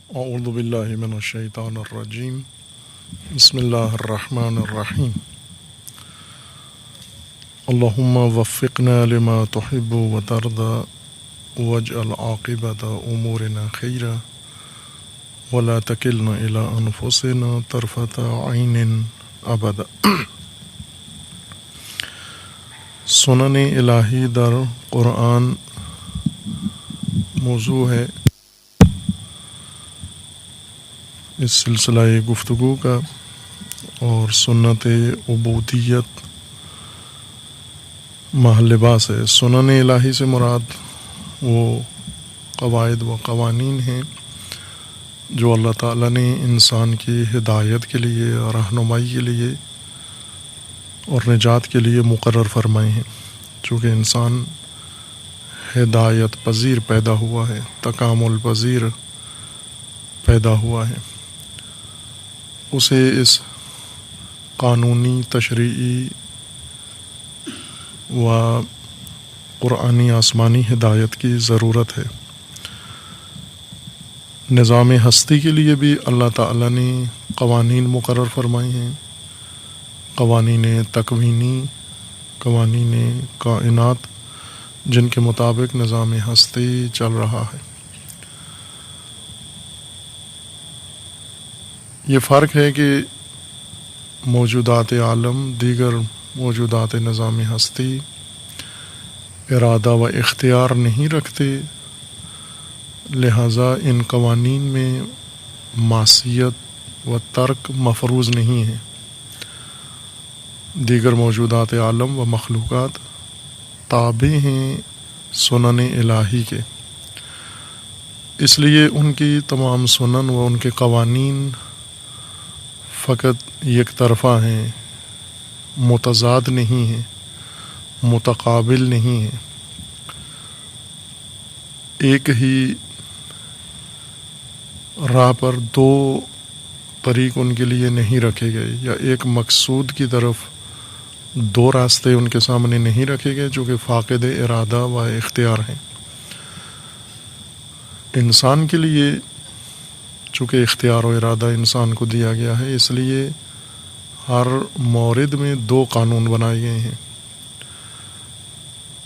اعوذ باللہ من الشیطان الرجیم بسم اللہ الرحمن الرحیم اللہم وفقنا لما تحب وترضى واجعل عاقبۃ امورنا خیرا ولا تکلنا الی انفسنا طرفۃ عین ابدا۔ سنن الہی در قرآن موضوع ہے اس سلسلہ گفتگو کا، اور سنت عبودیت محل لباس ہے۔ سنن الہی سے مراد وہ قواعد و قوانین ہیں جو اللہ تعالیٰ نے انسان کی ہدایت کے لیے، رہنمائی کے لیے اور نجات کے لیے مقرر فرمائے ہیں۔ چونکہ انسان ہدایت پذیر پیدا ہوا ہے، تکامل پذیر پیدا ہوا ہے، اسے اس قانونی، تشریعی و قرآنی آسمانی ہدایت کی ضرورت ہے۔ نظام ہستی کے لیے بھی اللہ تعالیٰ نے قوانین مقرر فرمائے ہیں، قوانین تکوینی، قوانین کائنات، جن کے مطابق نظام ہستی چل رہا ہے۔ یہ فرق ہے کہ موجودات عالم دیگر موجودات نظام ہستی ارادہ و اختیار نہیں رکھتے، لہٰذا ان قوانین میں معصیت و ترک مفروض نہیں ہے۔ دیگر موجودات عالم و مخلوقات تابع ہیں سنن الہی کے، اس لیے ان کی تمام سنن و ان کے قوانین فقط یک طرفہ ہیں، متضاد نہیں ہیں، متقابل نہیں ہیں۔ ایک ہی راہ پر دو طریق ان کے لیے نہیں رکھے گئے، یا ایک مقصود کی طرف دو راستے ان کے سامنے نہیں رکھے گئے جو کہ فاقد ارادہ و اختیار ہیں۔ انسان کے لیے چونکہ اختیار و ارادہ انسان کو دیا گیا ہے، اس لیے ہر مورد میں دو قانون بنائے گئے ہیں۔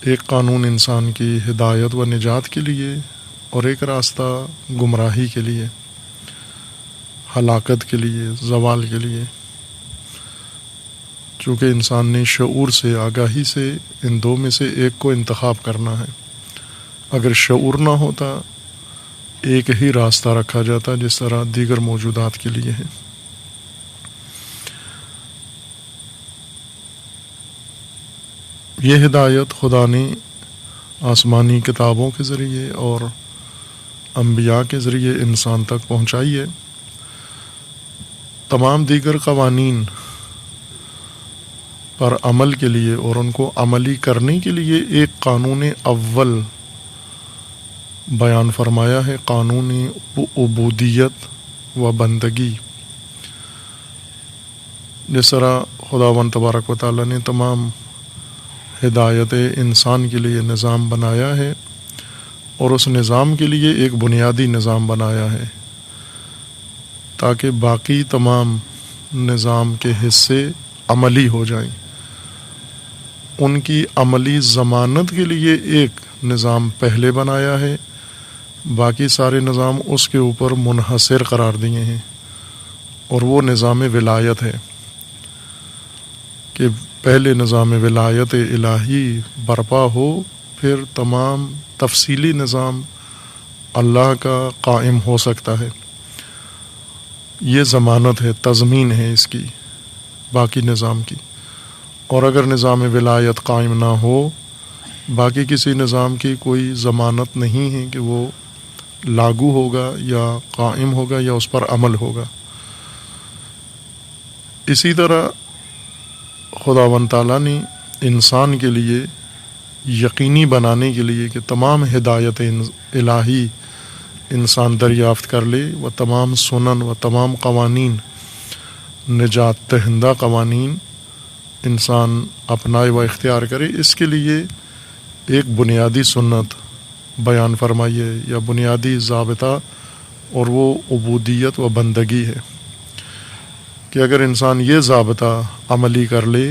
ایک قانون انسان کی ہدایت و نجات کے لیے، اور ایک راستہ گمراہی کے لیے، ہلاکت کے لیے، زوال کے لیے۔ چونکہ انسان نے شعور سے، آگاہی سے ان دو میں سے ایک کو انتخاب کرنا ہے۔ اگر شعور نہ ہوتا ایک ہی راستہ رکھا جاتا جس طرح دیگر موجودات کے لیے ہے۔ یہ ہدایت خدا نے آسمانی کتابوں کے ذریعے اور انبیاء کے ذریعے انسان تک پہنچائی ہے۔ تمام دیگر قوانین پر عمل کے لیے اور ان کو عملی کرنے کے لیے ایک قانون اول بیان فرمایا ہے، قانون عبودیت و بندگی۔ جس طرح خداوند تبارک و تعالیٰ نے تمام ہدایت انسان کے لیے نظام بنایا ہے، اور اس نظام کے لیے ایک بنیادی نظام بنایا ہے تاکہ باقی تمام نظام کے حصے عملی ہو جائیں۔ ان کی عملی ضمانت کے لیے ایک نظام پہلے بنایا ہے، باقی سارے نظام اس کے اوپر منحصر قرار دیے ہیں، اور وہ نظام ولایت ہے کہ پہلے نظام ولایت الہی برپا ہو، پھر تمام تفصیلی نظام اللہ کا قائم ہو سکتا ہے۔ یہ ضمانت ہے، تضمین ہے اس کی، باقی نظام کی۔ اور اگر نظام ولایت قائم نہ ہو، باقی کسی نظام کی کوئی ضمانت نہیں ہے کہ وہ لاگو ہوگا یا قائم ہوگا یا اس پر عمل ہوگا۔ اسی طرح خداوند تعالیٰ نے انسان کے لیے یقینی بنانے کے لیے کہ تمام ہدایت الہی انسان دریافت کر لے، و تمام سنن و تمام قوانین، نجات دہندہ قوانین انسان اپنائے و اختیار کرے، اس کے لیے ایک بنیادی سنت بیان فرمائیے یا بنیادی ضابطہ اور وہ عبودیت و بندگی ہے کہ اگر انسان یہ ضابطہ عملی کر لے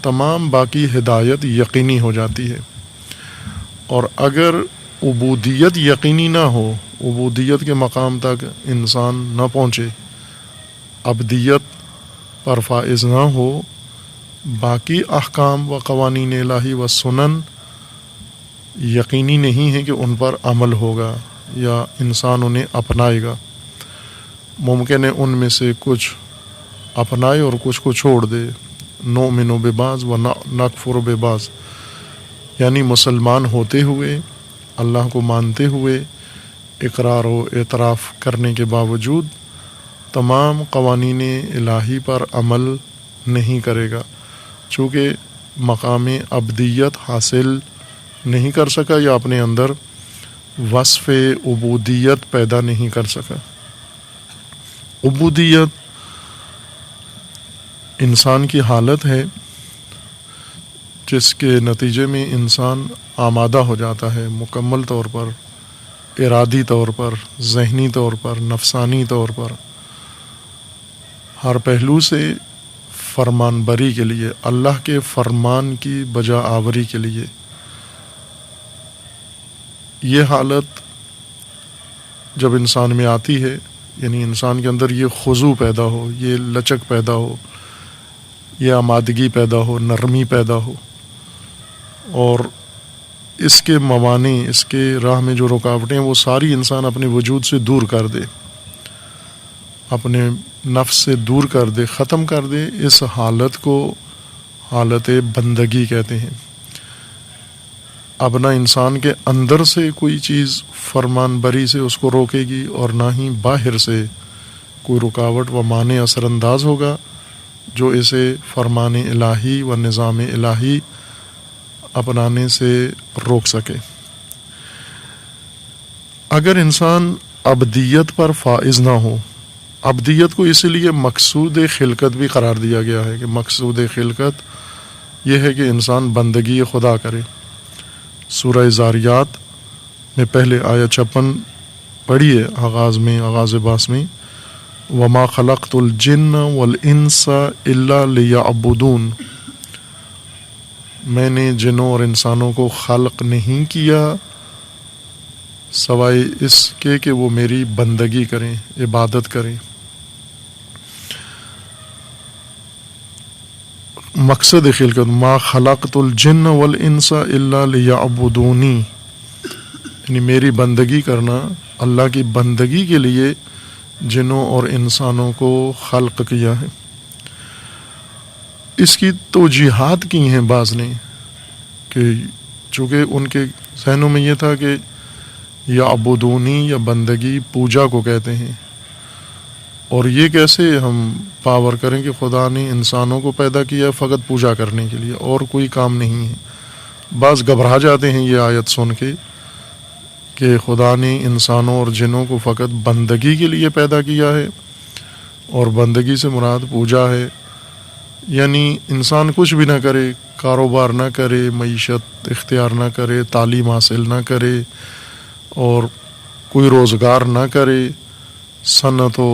تمام باقی ہدایت یقینی ہو جاتی ہے. اور اگر عبودیت یقینی نہ ہو، عبودیت کے مقام تک انسان نہ پہنچے، عبدیت پر فائز نہ ہو، باقی احکام و قوانین الہی و سنن یقینی نہیں ہے کہ ان پر عمل ہوگا یا انسان انہیں اپنائے گا. ممکن ہے ان میں سے کچھ اپنائے اور کچھ کو چھوڑ دے. نؤمن ببعض و نکفر ببعض، یعنی مسلمان ہوتے ہوئے، اللہ کو مانتے ہوئے، اقرار و اعتراف کرنے کے باوجود تمام قوانین الہی پر عمل نہیں کرے گا، چونکہ مقام عبدیت حاصل نہیں کر سکا یا اپنے اندر وصف عبودیت پیدا نہیں کر سکا. عبودیت انسان کی حالت ہے جس کے نتیجے میں انسان آمادہ ہو جاتا ہے مکمل طور پر، ارادی طور پر، ذہنی طور پر، نفسانی طور پر، ہر پہلو سے فرمان بری کے لیے، اللہ کے فرمان کی بجا آوری کے لیے. یہ حالت جب انسان میں آتی ہے، یعنی انسان کے اندر یہ خضوع پیدا ہو، یہ لچک پیدا ہو، یہ آمادگی پیدا ہو، نرمی پیدا ہو، اور اس کے موانع، اس کے راہ میں جو رکاوٹیں وہ ساری انسان اپنے وجود سے دور کر دے، اپنے نفس سے دور کر دے، ختم کر دے. اس حالت کو حالت بندگی کہتے ہیں. اب نہ انسان کے اندر سے کوئی چیز فرمان بری سے اس کو روکے گی اور نہ ہی باہر سے کوئی رکاوٹ و مانع اثر انداز ہوگا جو اسے فرمان الہی و نظام الہی اپنانے سے روک سکے. اگر انسان عبدیت پر فائز نہ ہو، عبدیت کو اسی لیے مقصود خلقت بھی قرار دیا گیا ہے کہ مقصود خلقت یہ ہے کہ انسان بندگی خدا کرے. سورہ زاریات میں پہلے آیت 56 پڑھی ہے آغاز باس میں، وما خلقت الجن والانس الا لیعبدون، میں نے جنوں اور انسانوں کو خلق نہیں کیا سوائے اس کے کہ وہ میری بندگی کریں، عبادت کریں. مقصد خلقت ما خلقت الجن والانس الا لیعبدونی، یعنی میری بندگی کرنا، اللہ کی بندگی کے لیے جنوں اور انسانوں کو خلق کیا ہے. اس کی توجیحات کی ہیں بعض نے کہ چونکہ ان کے ذہنوں میں یہ تھا کہ یعبدونی یا بندگی پوجا کو کہتے ہیں، اور یہ کیسے ہم پاور کریں کہ خدا نے انسانوں کو پیدا کیا فقط پوجا کرنے کے لیے اور کوئی کام نہیں ہے. بعض گھبرا جاتے ہیں یہ آیت سن کے کہ خدا نے انسانوں اور جنوں کو فقط بندگی کے لیے پیدا کیا ہے اور بندگی سے مراد پوجا ہے، یعنی انسان کچھ بھی نہ کرے، کاروبار نہ کرے، معیشت اختیار نہ کرے، تعلیم حاصل نہ کرے اور کوئی روزگار نہ کرے، صنعت و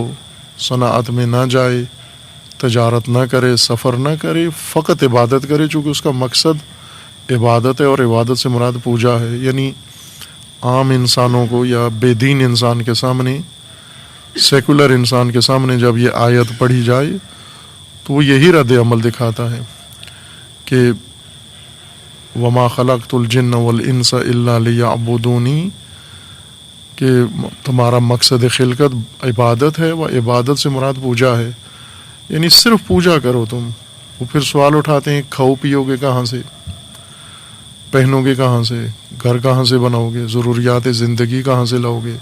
صنعت میں نہ جائے، تجارت نہ کرے، سفر نہ کرے، فقط عبادت کرے، چونکہ اس کا مقصد عبادت ہے اور عبادت سے مراد پوجا ہے. یعنی عام انسانوں کو یا بے دین انسان کے سامنے، سیکولر انسان کے سامنے جب یہ آیت پڑھی جائے تو وہ یہی رد عمل دکھاتا ہے کہ وما خلقت الجن والانس الا لیعبدونی، کہ تمہارا مقصد خلقت عبادت ہے و عبادت سے مراد پوجا ہے، یعنی صرف پوجا کرو تم. وہ پھر سوال اٹھاتے ہیں کھاؤ پیو گے کہاں سے، پہنو گے کہاں سے، گھر کہاں سے بناؤ گے، ضروریات زندگی کہاں سے لاؤ گے،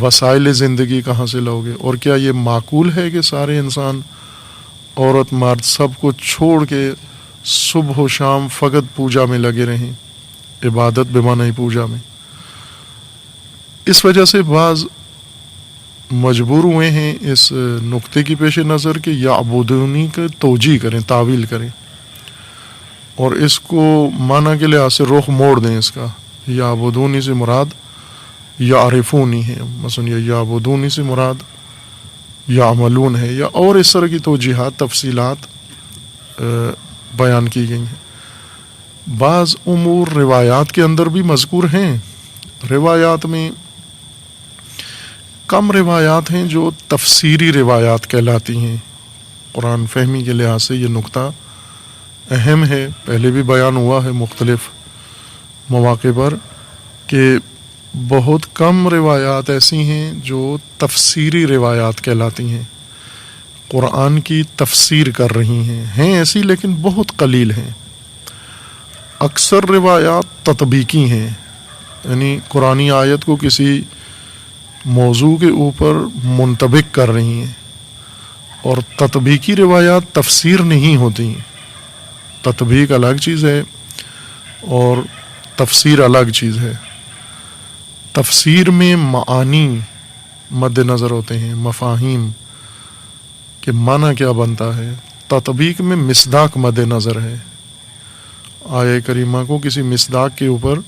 وسائل زندگی کہاں سے لاؤ گے، اور کیا یہ معقول ہے کہ سارے انسان، عورت مرد سب کو چھوڑ کے صبح و شام فقط پوجا میں لگے رہیں، عبادت بمعنی پوجا میں. اس وجہ سے بعض مجبور ہوئے ہیں اس نقطے کی پیش نظر کہ یعبدونی کا توجیہ کریں، تعویل کریں اور اس کو معنی کے لحاظ سے رخ موڑ دیں. اس کا یعبدونی سے مراد یعرفونی ہے، مثلا یہ یعبدونی سے مراد یعملون ہے، یا اور اس طرح کی توجیحات تفصیلات بیان کی گئی ہیں۔ بعض امور روایات کے اندر بھی مذکور ہیں، روایات میں کم روایات ہیں جو تفسیری روایات کہلاتی ہیں۔ قرآن فہمی کے لحاظ سے یہ نقطہ اہم ہے، پہلے بھی بیان ہوا ہے مختلف مواقع پر کہ بہت کم روایات ایسی ہیں جو تفسیری روایات کہلاتی ہیں، قرآن کی تفسیر کر رہی ہیں ایسی لیکن بہت قلیل ہیں۔ اکثر روایات تطبیقی ہیں، یعنی قرآنی آیت کو کسی موضوع کے اوپر منطبق کر رہی ہیں، اور تطبیقی روایات تفسیر نہیں ہوتی۔ تطبیق الگ چیز ہے اور تفسیر الگ چیز ہے۔ تفسیر میں معانی مد نظر ہوتے ہیں، مفاہیم کہ معنی کیا بنتا ہے۔ تطبیق میں مصداق مد نظر ہے، آیہ کریمہ کو کسی مصداق کے اوپر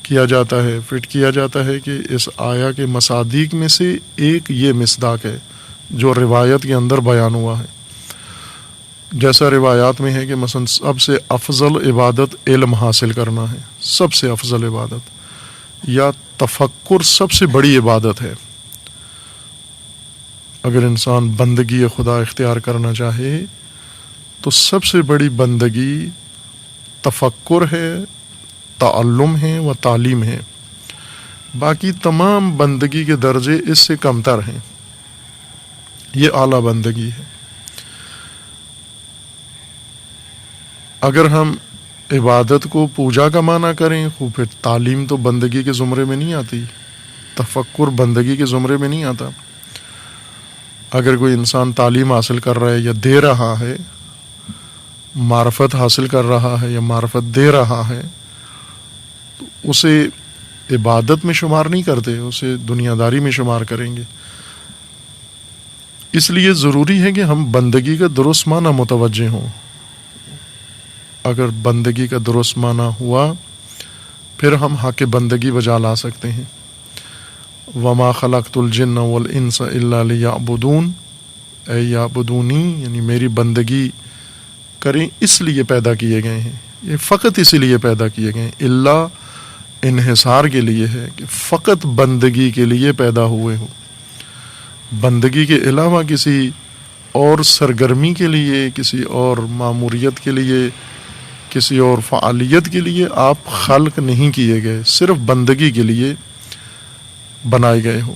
کیا جاتا ہے، فٹ کیا جاتا ہے کہ اس آیا کے مصادیق میں سے ایک یہ مصداق ہے جو روایت کے اندر بیان ہوا ہے۔ جیسا روایات میں ہے کہ مثلا سب سے افضل عبادت علم حاصل کرنا ہے، سب سے افضل عبادت، یا تفکر سب سے بڑی عبادت ہے۔ اگر انسان بندگی خدا اختیار کرنا چاہے تو سب سے بڑی بندگی تفکر ہے، تعلم ہے و تعلیم ہے۔ باقی تمام بندگی کے درجے اس سے کم تر ہیں، یہ اعلیٰ بندگی ہے۔ اگر ہم عبادت کو پوجا کا معنی کریں تو پھر تعلیم تو بندگی کے زمرے میں نہیں آتی، تفکر بندگی کے زمرے میں نہیں آتا۔ اگر کوئی انسان تعلیم حاصل کر رہا ہے یا دے رہا ہے، معرفت حاصل کر رہا ہے یا معرفت دے رہا ہے، تو اسے عبادت میں شمار نہیں کرتے، اسے دنیا داری میں شمار کریں گے۔ اس لیے ضروری ہے کہ ہم بندگی کا درست معنی متوجہ ہوں۔ اگر بندگی کا درست معنی ہوا پھر ہم حق بندگی بجا لا سکتے ہیں۔ وما خلقت الجن والانس الا لیعبدون، اے یعبدونی یعنی میری بندگی کریں، اس لیے پیدا کیے گئے ہیں، یہ فقط اسی لیے پیدا کیے گئے ہیں۔ اللہ انحصار کے لیے ہے کہ فقط بندگی کے لیے پیدا ہوئے ہو، بندگی کے علاوہ کسی اور سرگرمی کے لیے، کسی اور ماموریت کے لیے، کسی اور فعالیت کے لیے آپ خلق نہیں کیے گئے، صرف بندگی کے لیے بنائے گئے ہو۔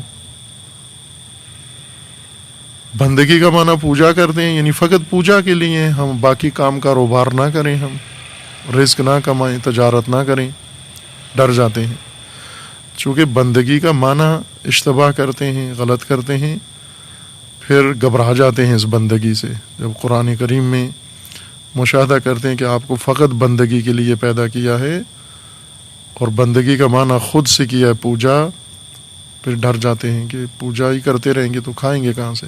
بندگی کا معنی پوجا کرتے ہیں، یعنی فقط پوجا کے لیے ہم باقی کام کاروبار نہ کریں، ہم رزق نہ کمائیں، تجارت نہ کریں، ڈر جاتے ہیں۔ چونکہ بندگی کا معنی اشتباہ کرتے ہیں، غلط کرتے ہیں، پھر گھبرا جاتے ہیں اس بندگی سے۔ جب قرآن کریم میں مشاہدہ کرتے ہیں کہ آپ کو فقط بندگی کے لیے پیدا کیا ہے اور بندگی کا معنی خود سے کیا ہے پوجا، پھر ڈر جاتے ہیں کہ پوجا ہی کرتے رہیں گے تو کھائیں گے کہاں سے۔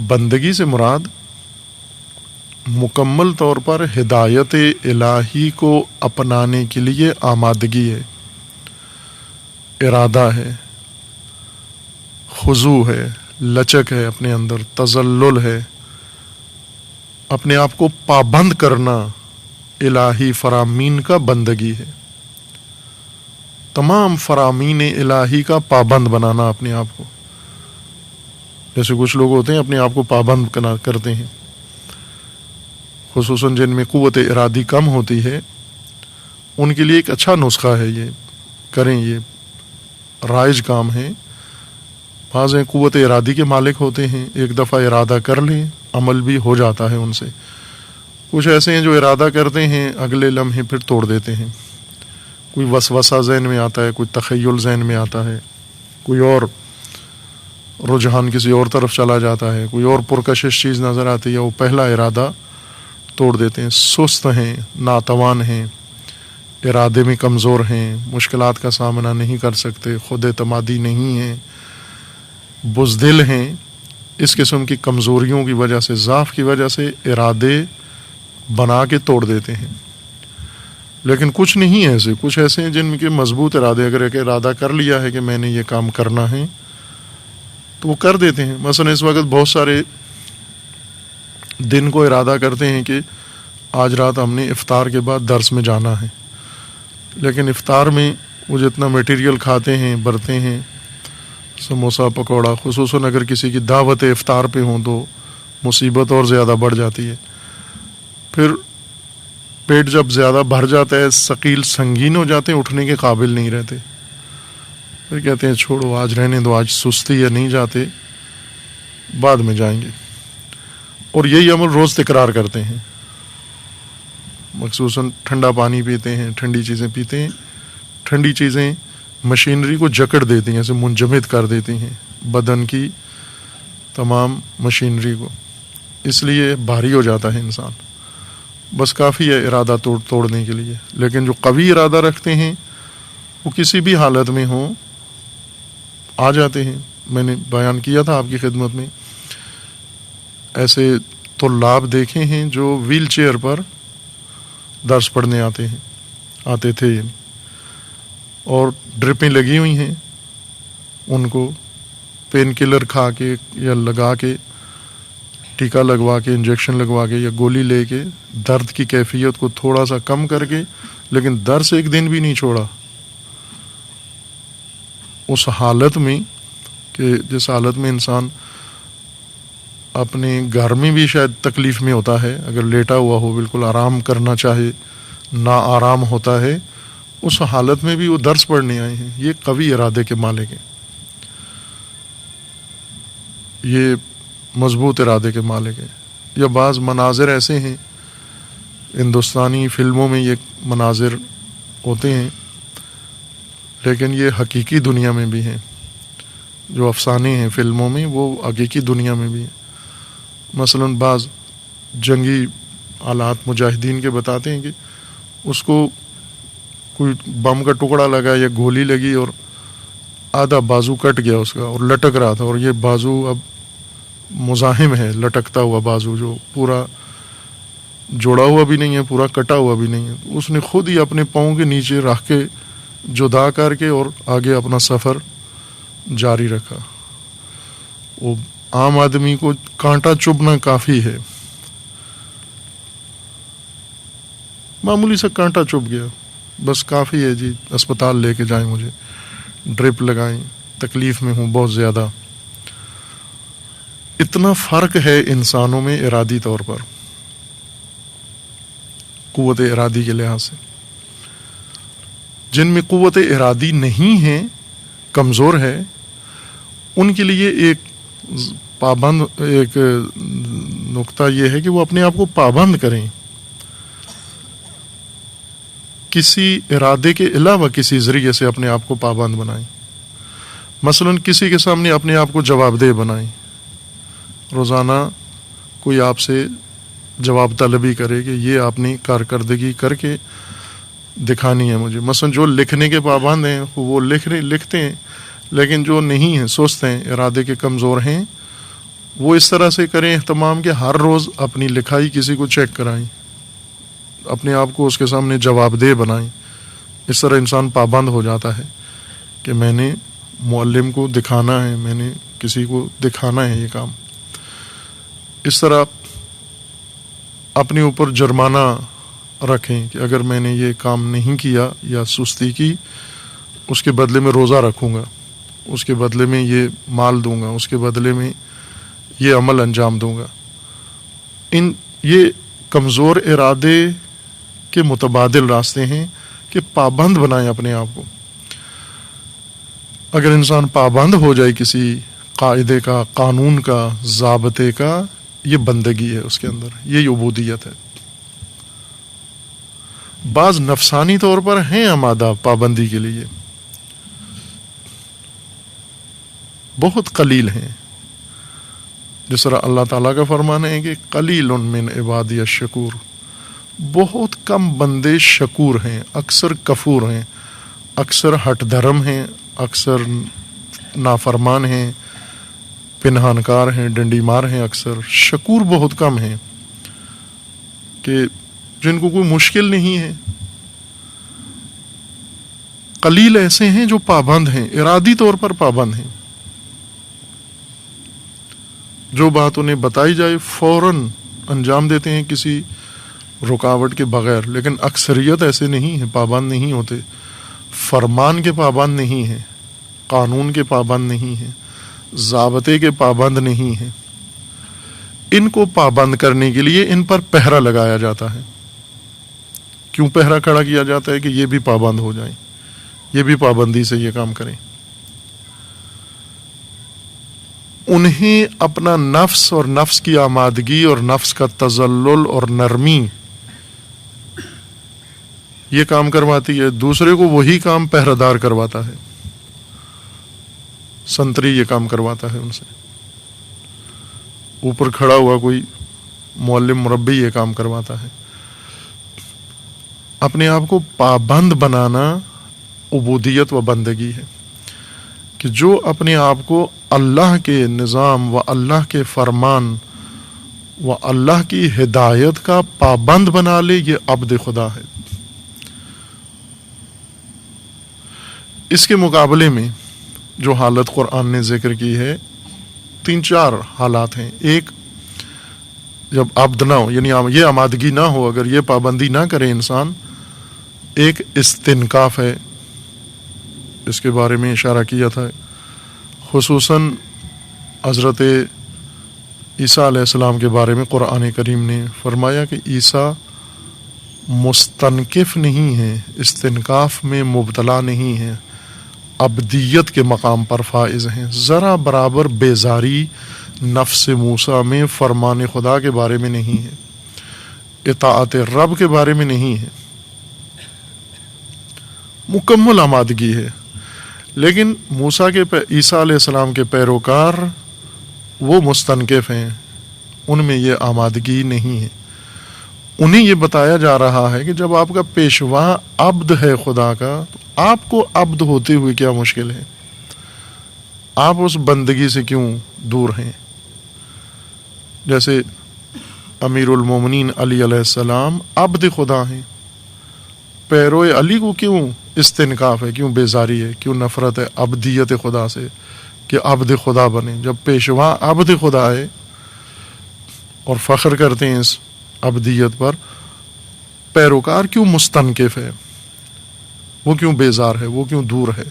بندگی سے مراد مکمل طور پر ہدایت الہی کو اپنانے کے لیے آمادگی ہے، ارادہ ہے، خضوع ہے، لچک ہے اپنے اندر، تذلل ہے، اپنے آپ کو پابند کرنا الہی فرامین کا بندگی ہے۔ تمام فرامین الہی کا پابند بنانا اپنے آپ کو۔ جیسے کچھ لوگ ہوتے ہیں اپنے آپ کو پابند کرتے ہیں، خصوصاً جن میں قوت ارادی کم ہوتی ہے، ان کے لیے ایک اچھا نسخہ ہے، یہ کریں، یہ رائج کام ہے۔ بعض قوت ارادی کے مالک ہوتے ہیں، ایک دفعہ ارادہ کر لیں عمل بھی ہو جاتا ہے ان سے۔ کچھ ایسے ہیں جو ارادہ کرتے ہیں اگلے لمحے پھر توڑ دیتے ہیں، کوئی وسوسہ ذہن میں آتا ہے، کوئی تخیل ذہن میں آتا ہے، کوئی اور رجحان کسی اور طرف چلا جاتا ہے، کوئی اور پرکشش چیز نظر آتی ہے، وہ پہلا ارادہ توڑ دیتے ہیں۔ سست ہیں، ناتوان ہیں، ارادے میں کمزور ہیں، مشکلات کا سامنا نہیں کر سکتے، خود اعتمادی نہیں ہیں، بزدل ہیں۔ اس قسم کی کمزوریوں کی وجہ سے، ضعف کی وجہ سے ارادے بنا کے توڑ دیتے ہیں۔ لیکن کچھ نہیں ہے ایسے، کچھ ایسے ہیں جن کے مضبوط ارادے، اگر ایک ارادہ کر لیا ہے کہ میں نے یہ کام کرنا ہے تو وہ کر دیتے ہیں. مثلا اس وقت بہت سارے دن کو ارادہ کرتے ہیں کہ آج رات ہم نے افطار کے بعد درس میں جانا ہے، لیکن افطار میں وہ جتنا میٹیریل کھاتے ہیں برتے ہیں، سموسہ پکوڑا، خصوصاً اگر کسی کی دعوت افطار پہ ہوں تو مصیبت اور زیادہ بڑھ جاتی ہے. پھر پیٹ جب زیادہ بھر جاتا ہے، ثقیل سنگین ہو جاتے ہیں، اٹھنے کے قابل نہیں رہتے، پھر کہتے ہیں چھوڑو آج رہنے دو، آج سستی ہے، نہیں جاتے، بعد میں جائیں گے. اور یہی عمل روز تکرار کرتے ہیں. مخصوصاً ٹھنڈا پانی پیتے ہیں، ٹھنڈی چیزیں پیتے ہیں. ٹھنڈی چیزیں مشینری کو جکڑ دیتی ہیں، اسے منجمد کر دیتی ہیں، بدن کی تمام مشینری کو، اس لیے بھاری ہو جاتا ہے انسان. بس کافی ہے ارادہ توڑنے کے لیے. لیکن جو قوی ارادہ رکھتے ہیں وہ کسی بھی حالت میں ہوں آ جاتے ہیں. میں نے بیان کیا تھا آپ کی خدمت میں، ایسے طلاب دیکھے ہیں جو ویل چیئر پر درس پڑھنے آتے تھے، اور ڈرپیں لگی ہوئی ہیں، ان کو پین کلر کھا کے یا لگا کے، ٹیکا لگوا کے، انجیکشن لگوا کے یا گولی لے کے درد کی کیفیت کو تھوڑا سا کم کر کے، لیکن درس ایک دن بھی نہیں چھوڑا. اس حالت میں کہ جس حالت میں انسان اپنے گھر میں بھی شاید تکلیف میں ہوتا ہے، اگر لیٹا ہوا ہو، بالکل آرام کرنا چاہے، نا آرام ہوتا ہے، اس حالت میں بھی وہ درس پڑھنے آئے ہیں. یہ قوی ارادے کے مالک ہیں، یہ مضبوط ارادے کے مالک ہیں. یا بعض مناظر ایسے ہیں، ہندوستانی فلموں میں یہ مناظر ہوتے ہیں، لیکن یہ حقیقی دنیا میں بھی ہیں. جو افسانے ہیں فلموں میں وہ حقیقی دنیا میں بھی ہیں. مثلا بعض جنگی آلات مجاہدین کے بتاتے ہیں کہ اس کو کوئی بم کا ٹکڑا لگا یا گولی لگی اور آدھا بازو کٹ گیا اس کا، اور لٹک رہا تھا، اور یہ بازو اب مزاحم ہے، لٹکتا ہوا بازو جو پورا جوڑا ہوا بھی نہیں ہے، پورا کٹا ہوا بھی نہیں ہے. اس نے خود ہی اپنے پاؤں کے نیچے رکھ کے جدا کر کے اور آگے اپنا سفر جاری رکھا. وہ عام آدمی کو کانٹا چبھنا کافی ہے، معمولی سا کانٹا چبھ گیا بس کافی ہے، جی اسپتال لے کے جائیں، مجھے ڈرپ لگائیں، تکلیف میں ہوں بہت زیادہ. اتنا فرق ہے انسانوں میں ارادی طور پر، قوت ارادی کے لحاظ سے. جن میں قوت ارادی نہیں ہے، کمزور ہے، ان کے لیے ایک نقطہ یہ ہے کہ وہ اپنے آپ کو پابند کریں، کسی ارادے کے علاوہ کسی ذریعے سے اپنے آپ کو پابند بنائیں. مثلا کسی کے سامنے اپنے آپ کو جواب دہ بنائیں. روزانہ کوئی آپ سے جواب طلبی کرے کہ یہ آپ نے کارکردگی کر کے دکھانی ہے مجھے. مثلا جو لکھنے کے پابند ہیں وہ لکھتے ہیں، لیکن جو نہیں ہیں، سست ہیں، ارادے کے کمزور ہیں، وہ اس طرح سے کریں اہتمام کہ ہر روز اپنی لکھائی کسی کو چیک کرائیں، اپنے آپ کو اس کے سامنے جواب دہ بنائیں. اس طرح انسان پابند ہو جاتا ہے کہ میں نے معلم کو دکھانا ہے، میں نے کسی کو دکھانا ہے یہ کام. اس طرح اپنے اوپر جرمانہ رکھیں کہ اگر میں نے یہ کام نہیں کیا یا سستی کی، اس کے بدلے میں روزہ رکھوں گا، اس کے بدلے میں یہ مال دوں گا، اس کے بدلے میں یہ عمل انجام دوں گا. یہ کمزور ارادے کے متبادل راستے ہیں کہ پابند بنائیں اپنے آپ کو. اگر انسان پابند ہو جائے کسی قاعدے کا، قانون کا، ضابطے کا، یہ بندگی ہے اس کے اندر، یہ عبودیت ہے. بعض نفسانی طور پر ہیں آمادہ پابندی کے لیے، بہت قلیل ہیں. جس طرح اللہ تعالیٰ کا فرمان ہے کہ قلیل من عبادی الشکور، بہت کم بندے شکور ہیں، اکثر کفور ہیں، اکثر ہٹ دھرم ہیں، اکثر نافرمان ہیں، پنہانکار ہیں، ڈنڈی مار ہیں. اکثر شکور بہت کم ہیں کہ جن کو کوئی مشکل نہیں ہے. قلیل ایسے ہیں جو پابند ہیں، ارادی طور پر پابند ہیں، جو بات انہیں بتائی جائے فوراً انجام دیتے ہیں کسی رکاوٹ کے بغیر، لیکن اکثریت ایسے نہیں ہیں، پابند نہیں ہوتے، فرمان کے پابند نہیں ہیں، قانون کے پابند نہیں ہیں، ضابطے کے پابند نہیں ہیں۔ ان کو پابند کرنے کے لیے ان پر پہرا لگایا جاتا ہے۔ کیوں پہرا کھڑا کیا جاتا ہے؟ کہ یہ بھی پابند ہو جائیں، یہ بھی پابندی سے یہ کام کریں۔ انہیں اپنا نفس اور نفس کی آمادگی اور نفس کا تذلل اور نرمی یہ کام کرواتی ہے، دوسرے کو وہی کام پہرہ دار کرواتا ہے، سنتری یہ کام کرواتا ہے ان سے، اوپر کھڑا ہوا کوئی معلم مربی یہ کام کرواتا ہے۔ اپنے آپ کو پابند بنانا عبودیت و بندگی ہے، کہ جو اپنے آپ کو اللہ کے نظام و اللہ کے فرمان و اللہ کی ہدایت کا پابند بنا لے، یہ عبد خدا ہے۔ اس کے مقابلے میں جو حالت قرآن نے ذکر کی ہے، 3-4 حالات ہیں۔ ایک، جب عبد نہ ہو، یعنی یہ آمادگی نہ ہو، اگر یہ پابندی نہ کرے انسان، ایک استنکاف ہے، اس کے بارے میں اشارہ کیا تھا، خصوصاً حضرت عیسیٰ علیہ السلام کے بارے میں قرآن کریم نے فرمایا کہ عیسیٰ مستنکف نہیں ہیں، استنکاف میں مبتلا نہیں ہیں، عبدیت کے مقام پر فائز ہیں، ذرا برابر بیزاری نفس موسیٰ میں فرمان خدا کے بارے میں نہیں ہے، اطاعت رب کے بارے میں نہیں ہے، مکمل آمادگی ہے۔ لیکن موسیٰ کے عیسیٰ علیہ السلام کے پیروکار وہ مستنکف ہیں، ان میں یہ آمادگی نہیں ہے۔ انہیں یہ بتایا جا رہا ہے کہ جب آپ کا پیشوا عبد ہے خدا کا، تو آپ کو عبد ہوتے ہوئے کیا مشکل ہے؟ آپ اس بندگی سے کیوں دور ہیں؟ جیسے امیر المومنین علی علیہ السلام عبد خدا ہیں، پیرو علی کو کیوں استنکاف ہے، کیوں بیزاری ہے، کیوں نفرت ہے عبدیت خدا سے کہ عبد خدا بنے؟ جب پیشوا عبد خدا ہے اور فخر کرتے ہیں اس عبدیت پر، پیروکار کیوں مستنکف ہے، وہ کیوں بیزار ہے، وہ کیوں دور ہے؟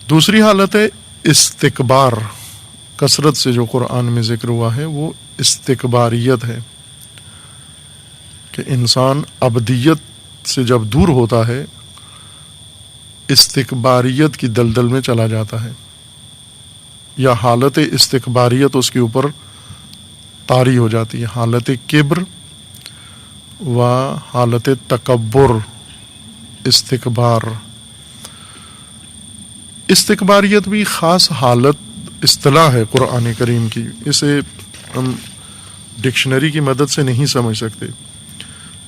دوسری حالت ہے استکبار، کثرت سے جو قرآن میں ذکر ہوا ہے وہ استکباریت ہے، کہ انسان عبدیت سے جب دور ہوتا ہے استکباریت کی دلدل میں چلا جاتا ہے، یا حالت استکباریت اس کے اوپر طاری ہو جاتی ہے، حالت کبر و حالت تکبر، استکبار۔ استکباریت بھی خاص حالت اصطلاح ہے قرآن کریم کی، اسے ہم ڈکشنری کی مدد سے نہیں سمجھ سکتے۔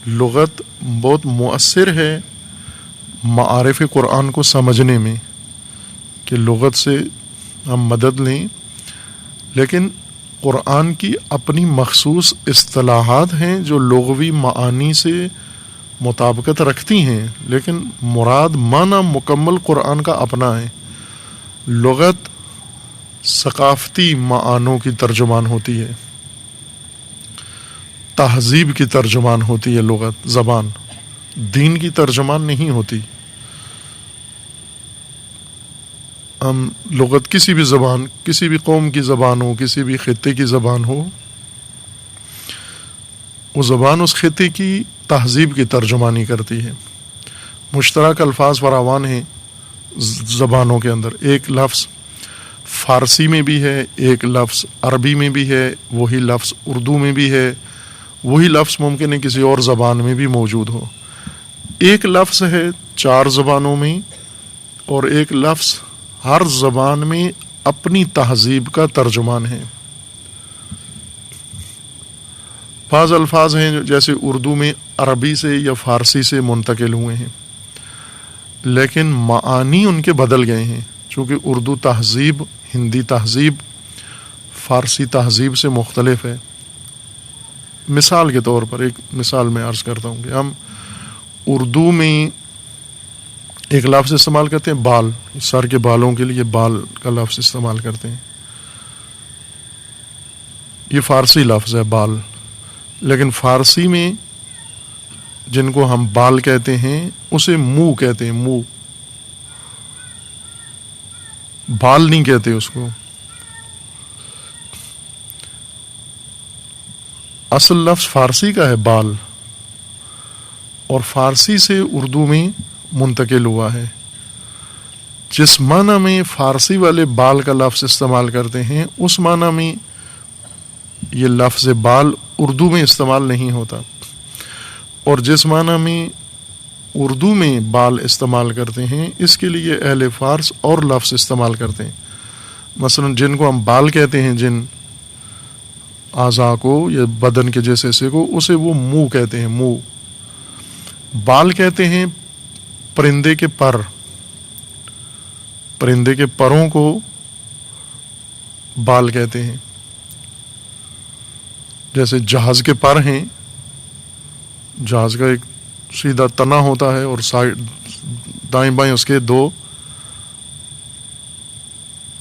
لغت بہت مؤثر ہے معارف قرآن کو سمجھنے میں، کہ لغت سے ہم مدد لیں، لیکن قرآن کی اپنی مخصوص اصطلاحات ہیں جو لغوی معانی سے مطابقت رکھتی ہیں، لیکن مراد معنی مکمل قرآن کا اپنا ہے۔ لغت ثقافتی معانوں کی ترجمان ہوتی ہے، تہذیب کی ترجمان ہوتی ہے لغت، زبان دین کی ترجمان نہیں ہوتی۔ ہم لغت کسی بھی زبان، کسی بھی قوم کی زبان ہو، کسی بھی خطے کی زبان ہو، وہ زبان اس خطے کی تہذیب کی ترجمانی کرتی ہے۔ مشترک الفاظ فراوان ہیں زبانوں کے اندر، ایک لفظ فارسی میں بھی ہے، ایک لفظ عربی میں بھی ہے، وہی لفظ اردو میں بھی ہے، وہی لفظ ممکن ہے کسی اور زبان میں بھی موجود ہو۔ ایک لفظ ہے 4 زبانوں میں، اور ایک لفظ ہر زبان میں اپنی تہذیب کا ترجمان ہے۔ بعض الفاظ ہیں جیسے اردو میں عربی سے یا فارسی سے منتقل ہوئے ہیں، لیکن معانی ان کے بدل گئے ہیں، چونکہ اردو تہذیب، ہندی تہذیب فارسی تہذیب سے مختلف ہے۔ مثال کے طور پر ایک مثال میں عرض کرتا ہوں کہ ہم اردو میں ایک لفظ استعمال کرتے ہیں بال، سر کے بالوں کے لیے بال کا لفظ استعمال کرتے ہیں، یہ فارسی لفظ ہے بال، لیکن فارسی میں جن کو ہم بال کہتے ہیں اسے منہ کہتے ہیں، منہ، بال نہیں کہتے اس کو۔ اصل لفظ فارسی کا ہے بال، اور فارسی سے اردو میں منتقل ہوا ہے۔ جس معنی میں فارسی والے بال کا لفظ استعمال کرتے ہیں اس معنی میں یہ لفظ بال اردو میں استعمال نہیں ہوتا، اور جس معنی میں اردو میں بال استعمال کرتے ہیں اس کے لیے اہل فارس اور لفظ استعمال کرتے ہیں۔ مثلا جن کو ہم بال کہتے ہیں، جن اعضاء کو یا بدن کے جیسے حصے کو، اسے وہ منہ کہتے ہیں، منہ۔ بال کہتے ہیں پرندے کے پر، پرندے کے پروں کو بال کہتے ہیں۔ جیسے جہاز کے پر ہیں، جہاز کا ایک سیدھا تنا ہوتا ہے اور سائڈ دائیں بائیں اس کے دو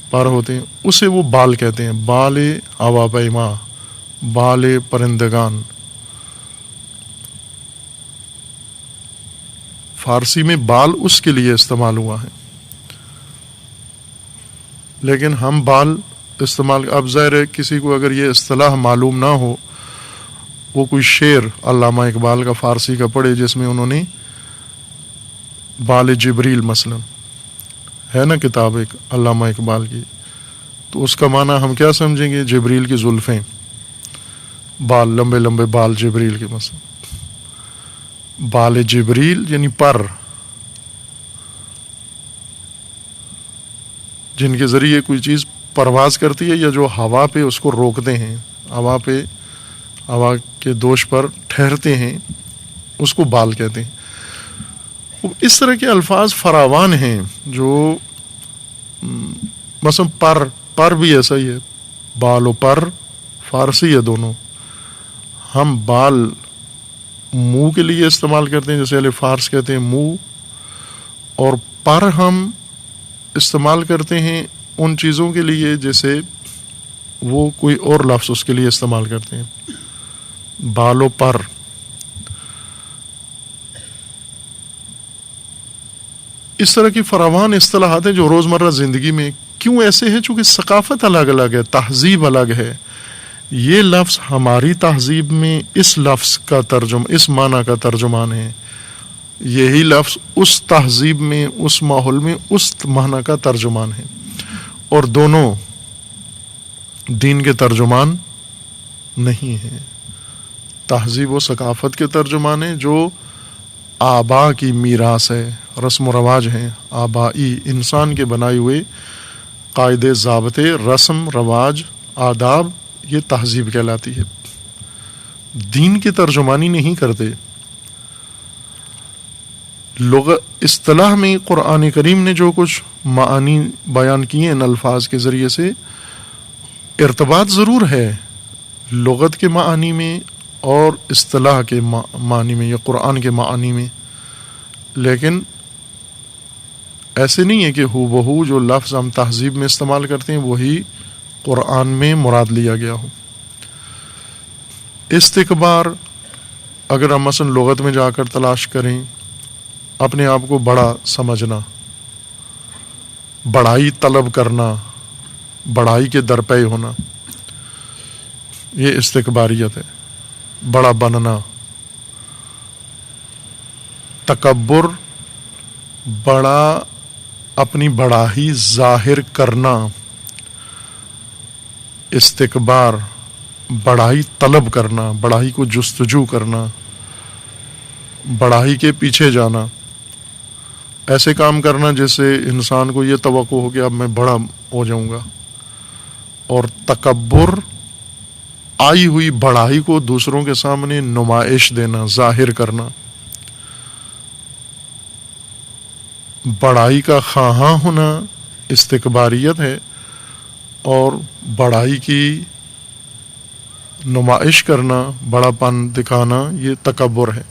پر ہوتے ہیں، اسے وہ بال کہتے ہیں، بال ہواپیما، بال پرندگان۔ فارسی میں بال اس کے لیے استعمال ہوا ہے، لیکن ہم بال استعمال، اب ظاہر ہے کسی کو اگر یہ اصطلاح معلوم نہ ہو، وہ کوئی شعر علامہ اقبال کا فارسی کا پڑھے جس میں انہوں نے بال جبریل مثلا ہے نا کتاب ایک علامہ اقبال کی، تو اس کا معنی ہم کیا سمجھیں گے؟ جبریل کی زلفیں، بال، لمبے لمبے بال جبریل کے، مثلا بال جبریل یعنی پر، جن کے ذریعے کوئی چیز پرواز کرتی ہے یا جو ہوا پہ اس کو روکتے ہیں، ہوا پہ، ہوا کے دوش پر ٹھہرتے ہیں، اس کو بال کہتے ہیں۔ اس طرح کے الفاظ فراوان ہیں جو مثلا پر بھی ایسا ہی ہے، بال و پر فارسی ہے دونوں۔ ہم بال منہ کے لیے استعمال کرتے ہیں، جیسے اہل فارس کہتے ہیں منہ، اور پر ہم استعمال کرتے ہیں ان چیزوں کے لیے جیسے وہ کوئی اور لفظ اس کے لیے استعمال کرتے ہیں، بال و پر۔ اس طرح کی فراوان اصطلاحات ہیں جو روزمرہ زندگی میں کیوں ایسے ہیں؟ چونکہ ثقافت الگ الگ ہے، تہذیب الگ ہے۔ یہ لفظ ہماری تہذیب میں اس لفظ کا اس معنی کا ترجمان ہے، یہی لفظ اس تہذیب میں، اس ماحول میں اس معنی کا ترجمان ہے، اور دونوں دین کے ترجمان نہیں ہیں۔ تہذیب و ثقافت کے ترجمان ہیں جو آبا کی میراث ہے، رسم و رواج ہیں، آبائی انسان کے بنائے ہوئے قاعدے، ضابطے، رسم رواج، آداب، یہ تہذیب کہلاتی ہے۔ دین کی ترجمانی نہیں کرتے۔ اصطلاح میں قرآن کریم نے جو کچھ معانی بیان کیے ان الفاظ کے ذریعے سے ارتباط ضرور ہے لغت کے معانی میں اور اصطلاح کے معنی میں یا قرآن کے معانی میں، لیکن ایسے نہیں ہے کہ ہو بہو جو لفظ ہم تہذیب میں استعمال کرتے ہیں وہی قرآن میں مراد لیا گیا ہو۔ استکبار اگر ہم مثلا لغت میں جا کر تلاش کریں، اپنے آپ کو بڑا سمجھنا، بڑائی طلب کرنا، بڑائی کے درپے ہونا، یہ استکباریت ہے، بڑا بننا۔ تکبر، بڑا، اپنی بڑائی ظاہر کرنا۔ استکبار، بڑائی طلب کرنا، بڑائی کو جستجو کرنا، بڑائی کے پیچھے جانا، ایسے کام کرنا جس سے انسان کو یہ توقع ہو کہ اب میں بڑا ہو جاؤں گا۔ اور تکبر، آئی ہوئی بڑائی کو دوسروں کے سامنے نمائش دینا، ظاہر کرنا۔ بڑائی کا خواہاں ہونا استکباریت ہے، اور بڑائی کی نمائش کرنا، بڑا پن دکھانا، یہ تکبر ہے۔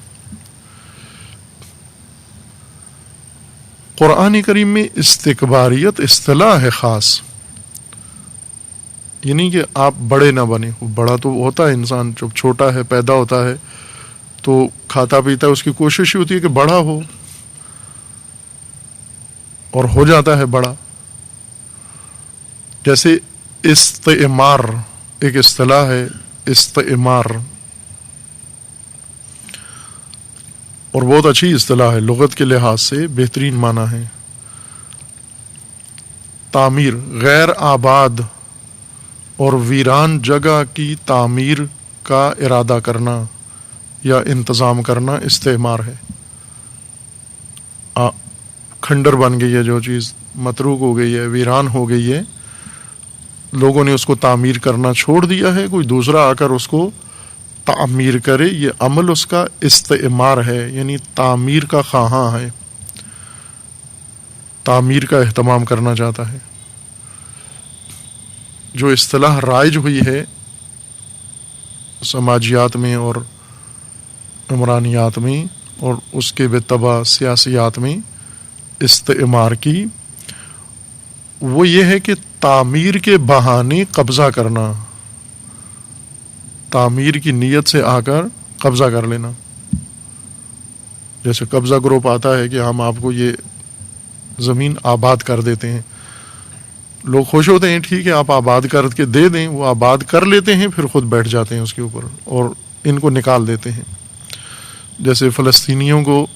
قرآن کریم میں استکباریت اصطلاح ہے خاص، یعنی کہ آپ بڑے نہ بنے. بڑا تو ہوتا ہے انسان، جب چھوٹا ہے پیدا ہوتا ہے تو کھاتا پیتا ہے، اس کی کوشش ہی ہوتی ہے کہ بڑا ہو، اور ہو جاتا ہے بڑا. جیسے استعمار ایک اصطلاح ہے، استعمار، اور بہت اچھی اصطلاح ہے، لغت کے لحاظ سے بہترین معنی ہے. تعمیر، غیر آباد اور ویران جگہ کی تعمیر کا ارادہ کرنا یا انتظام کرنا استعمار ہے. کھنڈر بن گئی ہے جو چیز، متروک ہو گئی ہے، ویران ہو گئی ہے، لوگوں نے اس کو تعمیر کرنا چھوڑ دیا ہے، کوئی دوسرا آ کر اس کو تعمیر کرے، یہ عمل اس کا استعمار ہے، یعنی تعمیر کا خواہاں ہے، تعمیر کا اہتمام کرنا چاہتا ہے. جو اصطلاح رائج ہوئی ہے سماجیات میں اور عمرانیات میں اور اس کے بالتبع سیاسیات میں استعمار کی، وہ یہ ہے کہ تعمیر کے بہانے قبضہ کرنا، تعمیر کی نیت سے آ کر قبضہ کر لینا. جیسے قبضہ گروپ آتا ہے کہ ہم آپ کو یہ زمین آباد کر دیتے ہیں، لوگ خوش ہوتے ہیں، ٹھیک ہے آپ آباد کر کے دے دیں، وہ آباد کر لیتے ہیں، پھر خود بیٹھ جاتے ہیں اس کے اوپر اور ان کو نکال دیتے ہیں. جیسے فلسطینیوں کو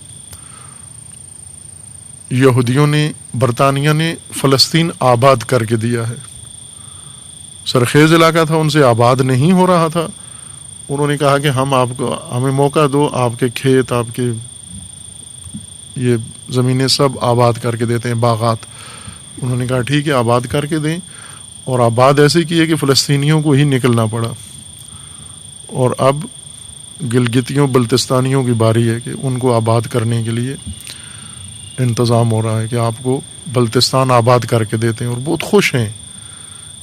یہودیوں نے، برطانیہ نے فلسطین آباد کر کے دیا ہے، سرخیز علاقہ تھا، ان سے آباد نہیں ہو رہا تھا، انہوں نے کہا کہ ہم آپ کو، ہمیں موقع دو، آپ کے کھیت، آپ کے یہ زمینیں سب آباد کر کے دیتے ہیں، باغات. انہوں نے کہا ٹھیک ہے آباد کر کے دیں، اور آباد ایسے کیے کہ فلسطینیوں کو ہی نکلنا پڑا. اور اب گلگتیوں بلتستانیوں کی باری ہے کہ ان کو آباد کرنے کے لیے انتظام ہو رہا ہے کہ آپ کو بلتستان آباد کر کے دیتے ہیں، اور بہت خوش ہیں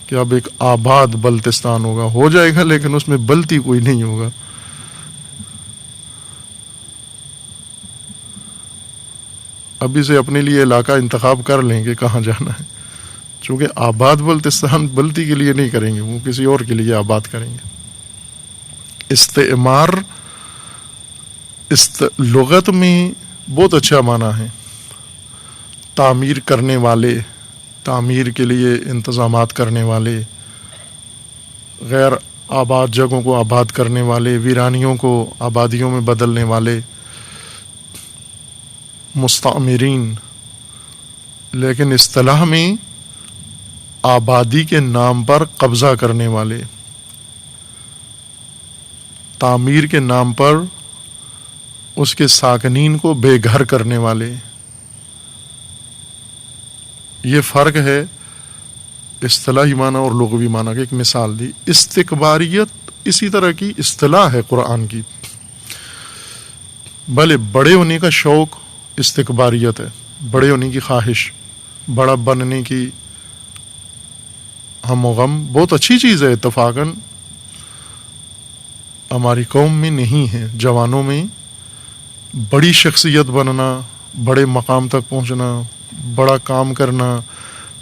کہ اب ایک آباد بلتستان ہوگا، ہو جائے گا لیکن اس میں بلتی کوئی نہیں ہوگا. ابھی سے اپنے لیے علاقہ انتخاب کر لیں کہ کہاں جانا ہے، چونکہ آباد بلتستان بلتی کے لیے نہیں کریں گے، وہ کسی اور کے لیے آباد کریں گے. استعمار لغت میں بہت اچھا معنی ہے، تعمیر کرنے والے، تعمیر کے لیے انتظامات کرنے والے، غیر آباد جگہوں کو آباد کرنے والے، ویرانیوں کو آبادیوں میں بدلنے والے، مستعمرین. لیکن اصطلاح میں آبادی کے نام پر قبضہ کرنے والے، تعمیر کے نام پر اس کے ساکنین کو بے گھر کرنے والے. یہ فرق ہے اصطلاحی معنی اور لغوی معنی کا. ایک مثال دی، استکباریت اسی طرح کی اصطلاح ہے قرآن کی، بھلے بڑے ہونے کا شوق استکباریت ہے، بڑے ہونے کی خواہش، بڑا بننے کی ہم و غم بہت اچھی چیز ہے، اتفاقاً ہماری قوم میں نہیں ہے. جوانوں میں بڑی شخصیت بننا، بڑے مقام تک پہنچنا، بڑا کام کرنا،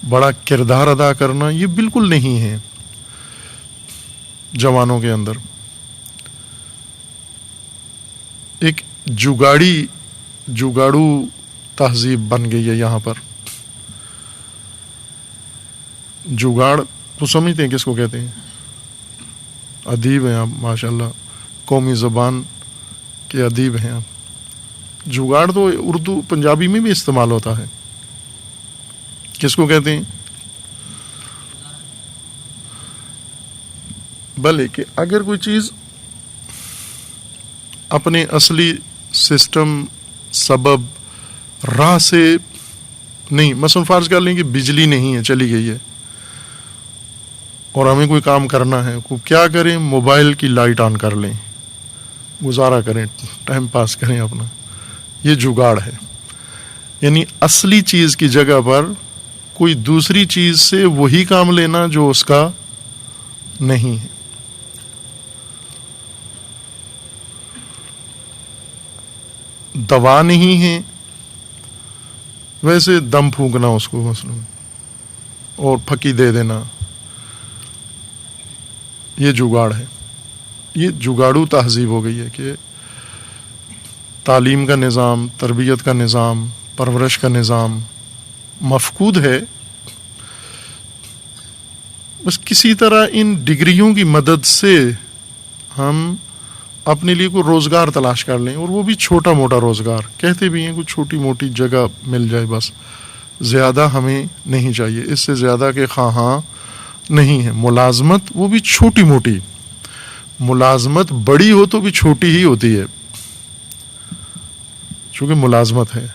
بڑا کردار ادا کرنا، یہ بالکل نہیں ہے جوانوں کے اندر. ایک جگاڑو تہذیب بن گئی ہے یہاں پر. جگاڑ تو سمجھتے ہیں کس کو کہتے ہیں؟ ادیب ہیں آپ ماشاء اللہ، قومی زبان کے ادیب ہیں آپ. جگاڑ تو اردو پنجابی میں بھی استعمال ہوتا ہے، کس کو کہتے ہیں؟ بھلے کہ اگر کوئی چیز اپنے اصلی سسٹم، سبب، راہ سے نہیں، مثلا فرض کر لیں کہ بجلی نہیں ہے، چلی گئی ہے، اور ہمیں کوئی کام کرنا ہے، کیا کریں؟ موبائل کی لائٹ آن کر لیں، گزارا کریں، ٹائم پاس کریں اپنا. یہ جگاڑ ہے، یعنی اصلی چیز کی جگہ پر کوئی دوسری چیز سے وہی کام لینا جو اس کا نہیں ہے. دوا نہیں ہے ویسے دم پھونکنا اس کو مثلا اور پھکی دے دینا، یہ جگاڑ ہے، یہ جگاڑو تہذیب ہو گئی ہے کہ تعلیم کا نظام، تربیت کا نظام، پرورش کا نظام مفقود ہے. بس کسی طرح ان ڈگریوں کی مدد سے ہم اپنے لیے کوئی روزگار تلاش کر لیں، اور وہ بھی چھوٹا موٹا روزگار. کہتے بھی ہیں کوئی چھوٹی موٹی جگہ مل جائے، بس زیادہ ہمیں نہیں چاہیے، اس سے زیادہ کے خواہاں نہیں ہے. ملازمت وہ بھی چھوٹی موٹی، ملازمت بڑی ہو تو بھی چھوٹی ہی ہوتی ہے، چونکہ ملازمت ہے.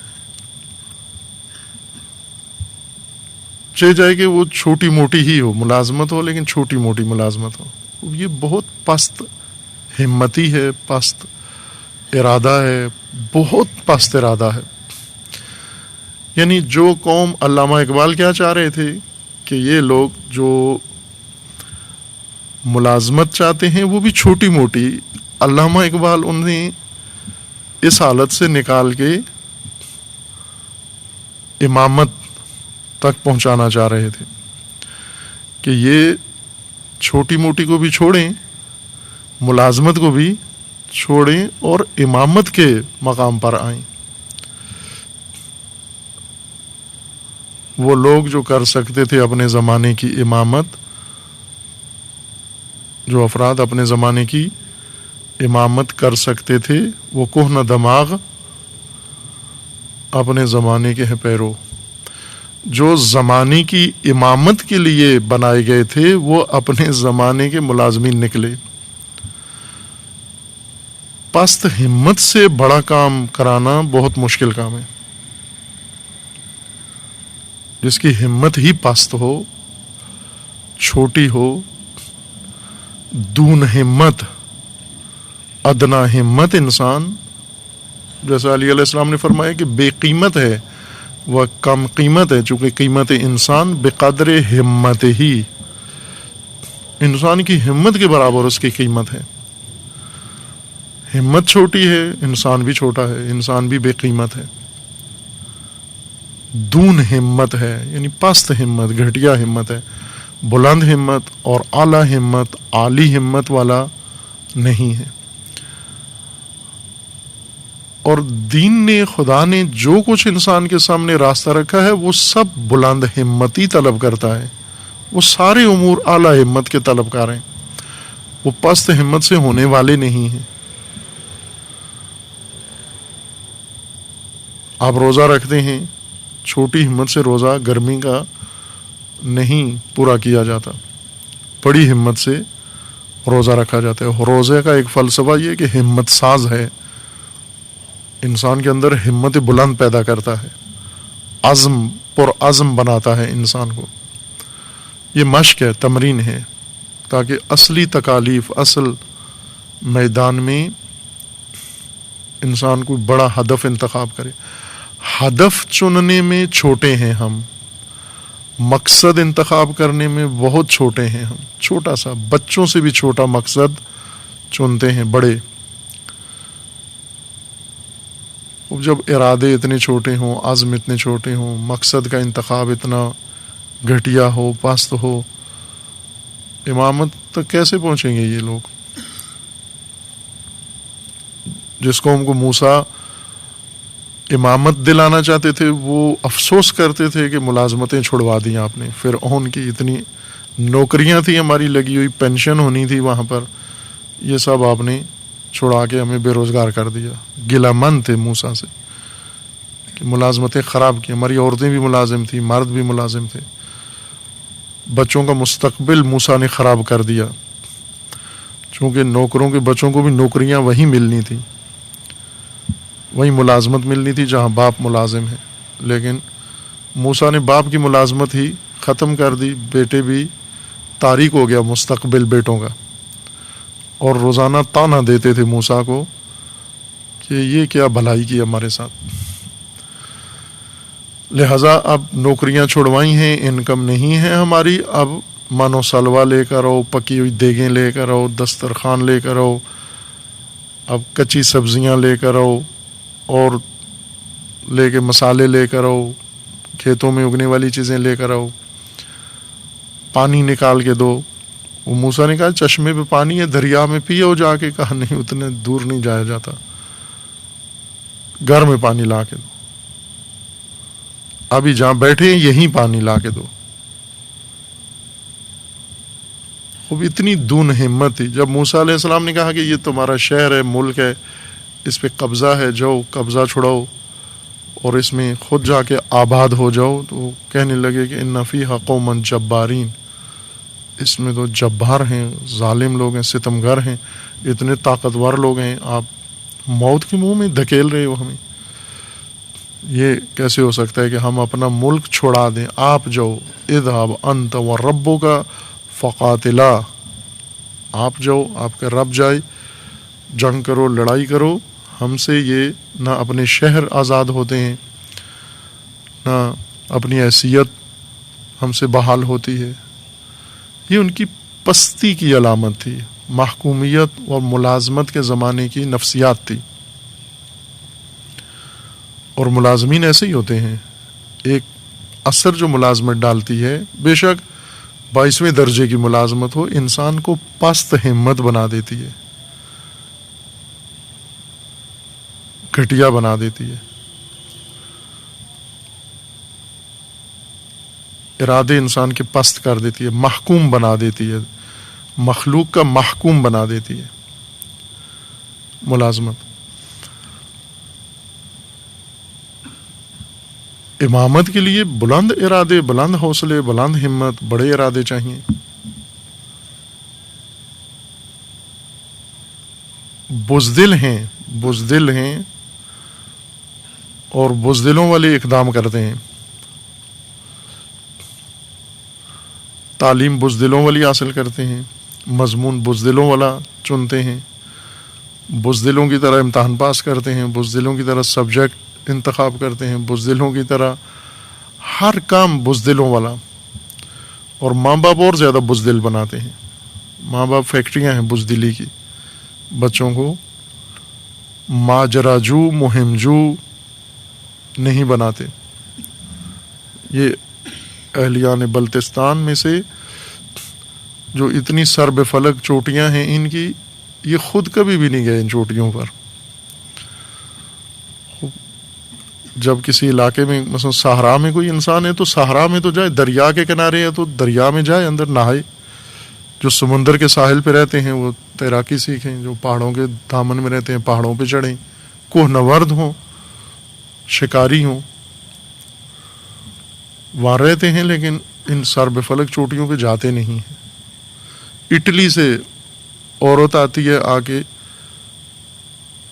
چاہے جائے کہ وہ چھوٹی موٹی ہی ہو، ملازمت ہو لیکن چھوٹی موٹی ملازمت ہو. یہ بہت پست ہمتی ہے، پست ارادہ ہے، بہت پست ارادہ ہے. یعنی جو قوم، علامہ اقبال کیا چاہ رہے تھے کہ یہ لوگ جو ملازمت چاہتے ہیں وہ بھی چھوٹی موٹی، علامہ اقبال انہیں اس حالت سے نکال کے امامت تک پہنچانا چاہ رہے تھے کہ یہ چھوٹی موٹی کو بھی چھوڑیں، ملازمت کو بھی چھوڑیں اور امامت کے مقام پر آئیں. وہ لوگ جو کر سکتے تھے اپنے زمانے کی امامت، جو افراد اپنے زمانے کی امامت کر سکتے تھے، وہ کہنہ دماغ اپنے زمانے کے ہیں پیرو. جو زمانے کی امامت کے لیے بنائے گئے تھے وہ اپنے زمانے کے ملازمین نکلے. پست ہمت سے بڑا کام کرانا بہت مشکل کام ہے. جس کی ہمت ہی پست ہو، چھوٹی ہو، دون ہمت، ادنا ہمت انسان، جیسا علی علیہ السلام نے فرمایا کہ بے قیمت ہے، وہ کم قیمت ہے، چونکہ قیمت انسان بقدر ہمت ہی، انسان کی ہمت کے برابر اس کی قیمت ہے. ہمت چھوٹی ہے، انسان بھی چھوٹا ہے، انسان بھی بے قیمت ہے. دون ہمت ہے یعنی پست ہمت، گھٹیا ہمت ہے. بلند ہمت اور اعلیٰ ہمت، عالی ہمت والا نہیں ہے. اور دین نے، خدا نے جو کچھ انسان کے سامنے راستہ رکھا ہے وہ سب بلند ہمتی طلب کرتا ہے. وہ سارے امور اعلیٰ ہمت کے طلبکار ہیں، وہ پست ہمت سے ہونے والے نہیں ہیں. آپ روزہ رکھتے ہیں، چھوٹی ہمت سے روزہ گرمی کا نہیں پورا کیا جاتا، بڑی ہمت سے روزہ رکھا جاتا ہے. روزے کا ایک فلسفہ یہ کہ ہمت ساز ہے، انسان کے اندر ہمت بلند پیدا کرتا ہے، عزم پر عزم بناتا ہے انسان کو. یہ مشق ہے، تمرین ہے، تاکہ اصلی تکالیف، اصل میدان میں انسان کو بڑا ہدف انتخاب کرے. ہدف چننے میں چھوٹے ہیں ہم، مقصد انتخاب کرنے میں بہت چھوٹے ہیں ہم. چھوٹا سا، بچوں سے بھی چھوٹا مقصد چنتے ہیں بڑے. جب ارادے اتنے چھوٹے ہوں، عزم اتنے چھوٹے ہوں، مقصد کا انتخاب اتنا گھٹیا ہو، پست ہو، امامت تک کیسے پہنچیں گے یہ لوگ؟ جس قوم کو موسیٰ امامت دلانا چاہتے تھے وہ افسوس کرتے تھے کہ ملازمتیں چھڑوا دیں آپ نے. فرعون کی اتنی نوکریاں تھیں ہماری لگی ہوئی، پینشن ہونی تھی وہاں پر، یہ سب آپ نے چھڑا کے ہمیں بے روزگار کر دیا. گلہ مند تھے موسیٰ سے کہ ملازمتیں خراب کی، ہماری عورتیں بھی ملازم تھیں، مرد بھی ملازم تھے. بچوں کا مستقبل موسیٰ نے خراب کر دیا، چونکہ نوکروں کے بچوں کو بھی نوکریاں وہیں ملنی تھی، وہیں ملازمت ملنی تھی جہاں باپ ملازم ہے. لیکن موسیٰ نے باپ کی ملازمت ہی ختم کر دی، بیٹے بھی تاریک ہو گیا مستقبل بیٹوں کا. اور روزانہ تانا دیتے تھے موسیٰ کو کہ یہ کیا بھلائی کی ہمارے ساتھ. لہٰذا اب نوکریاں چھڑوائی ہیں، انکم نہیں ہے ہماری، اب مانو سلوا لے کر آؤ، پکی ہوئی دیگیں لے کر آؤ، دسترخوان لے کر آؤ، اب کچی سبزیاں لے کر آؤ، اور لے کے مسالے لے کر آؤ، کھیتوں میں اگنے والی چیزیں لے کر آؤ، پانی نکال کے دو۔ وہ موسیٰ نے کہا چشمے پہ پانی ہے، دریا میں پیو جا کے، کہا نہیں اتنے دور نہیں جایا جاتا، گھر میں پانی لا کے دو، ابھی جہاں بیٹھے ہیں یہیں پانی لا کے دو۔ خوب اتنی دون ہمت تھی۔ جب موسیٰ علیہ السلام نے کہا کہ یہ تمہارا شہر ہے، ملک ہے، اس پہ قبضہ ہے، جاؤ قبضہ چھڑاؤ اور اس میں خود جا کے آباد ہو جاؤ، تو وہ کہنے لگے کہ ان فیہا قوما جبارین، اس میں تو جبار ہیں، ظالم لوگ ہیں، ستمگر ہیں، اتنے طاقتور لوگ ہیں، آپ موت کے منہ میں دھکیل رہے ہو ہمیں۔ یہ کیسے ہو سکتا ہے کہ ہم اپنا ملک چھوڑا دیں؟ آپ جاؤ، اذهب انت وربک فقاتلا، آپ جاؤ، آپ کا رب جائے، جنگ کرو، لڑائی کرو، ہم سے یہ نہ اپنے شہر آزاد ہوتے ہیں، نہ اپنی حیثیت ہم سے بحال ہوتی ہے۔ یہ ان کی پستی کی علامت تھی، محکومیت اور ملازمت کے زمانے کی نفسیات تھی۔ اور ملازمین ایسے ہی ہوتے ہیں، ایک اثر جو ملازمت ڈالتی ہے، بے شک 22ویں درجے کی ملازمت ہو، انسان کو پست ہمت بنا دیتی ہے، گھٹیا بنا دیتی ہے، ارادے انسان کے پست کر دیتی ہے، محکوم بنا دیتی ہے، مخلوق کا محکوم بنا دیتی ہے ملازمت۔ امامت کے لیے بلند ارادے، بلند حوصلے، بلند ہمت، بڑے ارادے چاہیے۔ بزدل ہیں اور بزدلوں والے اقدام کرتے ہیں، تعلیم بزدلوں والی حاصل کرتے ہیں، مضمون بزدلوں والا چنتے ہیں، بزدلوں کی طرح امتحان پاس کرتے ہیں، بزدلوں کی طرح سبجیکٹ انتخاب کرتے ہیں، بزدلوں کی طرح ہر کام بزدلوں والا۔ اور ماں باپ اور زیادہ بزدل بناتے ہیں، ماں باپ فیکٹریاں ہیں بزدلی کی، بچوں کو ماجراجو مہمجو نہیں بناتے۔ یہ اہلیان بلتستان میں سے جو اتنی سر بے فلک چوٹیاں ہیں ان کی، یہ خود کبھی بھی نہیں گئے ان چوٹیوں پر۔ جب کسی علاقے میں مثلا صحرا میں کوئی انسان ہے تو صحرا میں تو جائے، دریا کے کنارے ہے تو دریا میں جائے، اندر نہائے۔ جو سمندر کے ساحل پہ رہتے ہیں وہ تیراکی سیکھیں، جو پہاڑوں کے دامن میں رہتے ہیں پہاڑوں پہ چڑھیں، کوہ نورد ہوں، شکاری ہوں، وہاں رہتے ہیں، لیکن ان سر بے فلک چوٹیوں پہ جاتے نہیں ہیں۔ اٹلی سے عورت آتی ہے، آ کے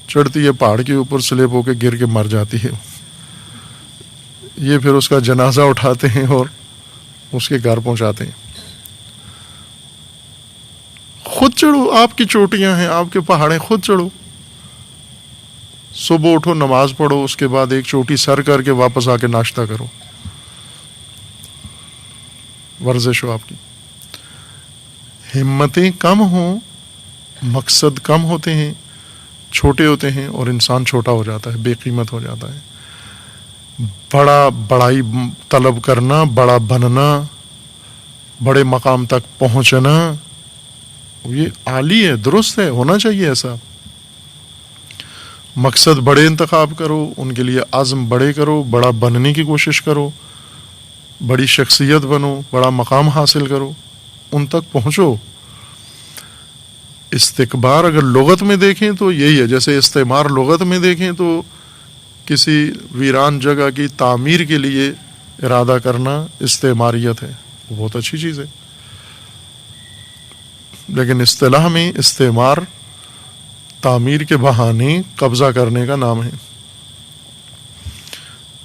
چڑھتی ہے پہاڑ کے اوپر، سلیپ ہو کے گر کے مر جاتی ہے، یہ پھر اس کا جنازہ اٹھاتے ہیں اور اس کے گھر پہنچاتے ہیں۔ خود چڑھو، آپ کی چوٹیاں ہیں، آپ کے پہاڑیں، خود چڑھو، صبح اٹھو، نماز پڑھو، اس کے بعد ایک چوٹی سر کر کے واپس آ کے ناشتہ کرو، ورزش ہو آپ کی۔ ہمتیں کم ہوں، مقصد کم ہوتے ہیں، چھوٹے ہوتے ہیں، اور انسان چھوٹا ہو جاتا ہے، بے قیمت ہو جاتا ہے۔ بڑائی طلب کرنا، بڑا بننا، بڑے مقام تک پہنچنا، یہ عالی ہے، درست ہے، ہونا چاہیے ایسا۔ مقصد بڑے انتخاب کرو، ان کے لیے عزم بڑے کرو، بڑا بننے کی کوشش کرو، بڑی شخصیت بنو، بڑا مقام حاصل کرو، ان تک پہنچو۔ استکبار اگر لغت میں دیکھیں تو یہی ہے، جیسے استعمار لغت میں دیکھیں تو کسی ویران جگہ کی تعمیر کے لیے ارادہ کرنا استعماریت ہے، وہ بہت اچھی چیز ہے، لیکن اصطلاح میں استعمار تعمیر کے بہانے قبضہ کرنے کا نام ہے۔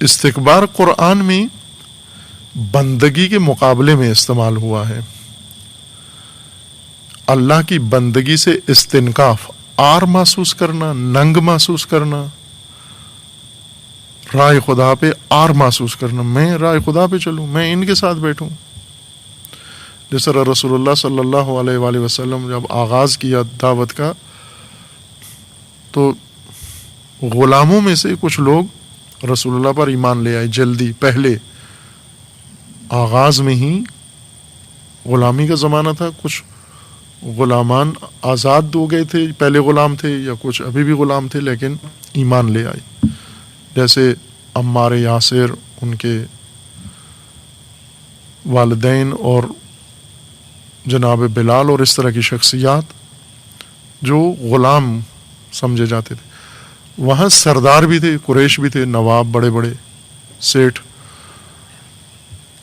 استکبار قرآن میں بندگی کے مقابلے میں استعمال ہوا ہے، اللہ کی بندگی سے استنکاف، آر محسوس کرنا، ننگ محسوس کرنا، رائے خدا پہ آر محسوس کرنا، میں رائے خدا پہ چلوں، میں ان کے ساتھ بیٹھوں۔ جس طرح رسول اللہ صلی اللہ علیہ وآلہ وسلم جب آغاز کیا دعوت کا تو غلاموں میں سے کچھ لوگ رسول اللہ پر ایمان لے آئے، جلدی پہلے آغاز میں ہی غلامی کا زمانہ تھا، کچھ غلامان آزاد ہو گئے تھے، پہلے غلام تھے یا کچھ ابھی بھی غلام تھے لیکن ایمان لے آئے، جیسے عمار یاسر، ان کے والدین اور جناب بلال، اور اس طرح کی شخصیات جو غلام سمجھے جاتے تھے۔ وہاں سردار بھی تھے، قریش بھی تھے، نواب، بڑے بڑے سیٹھ۔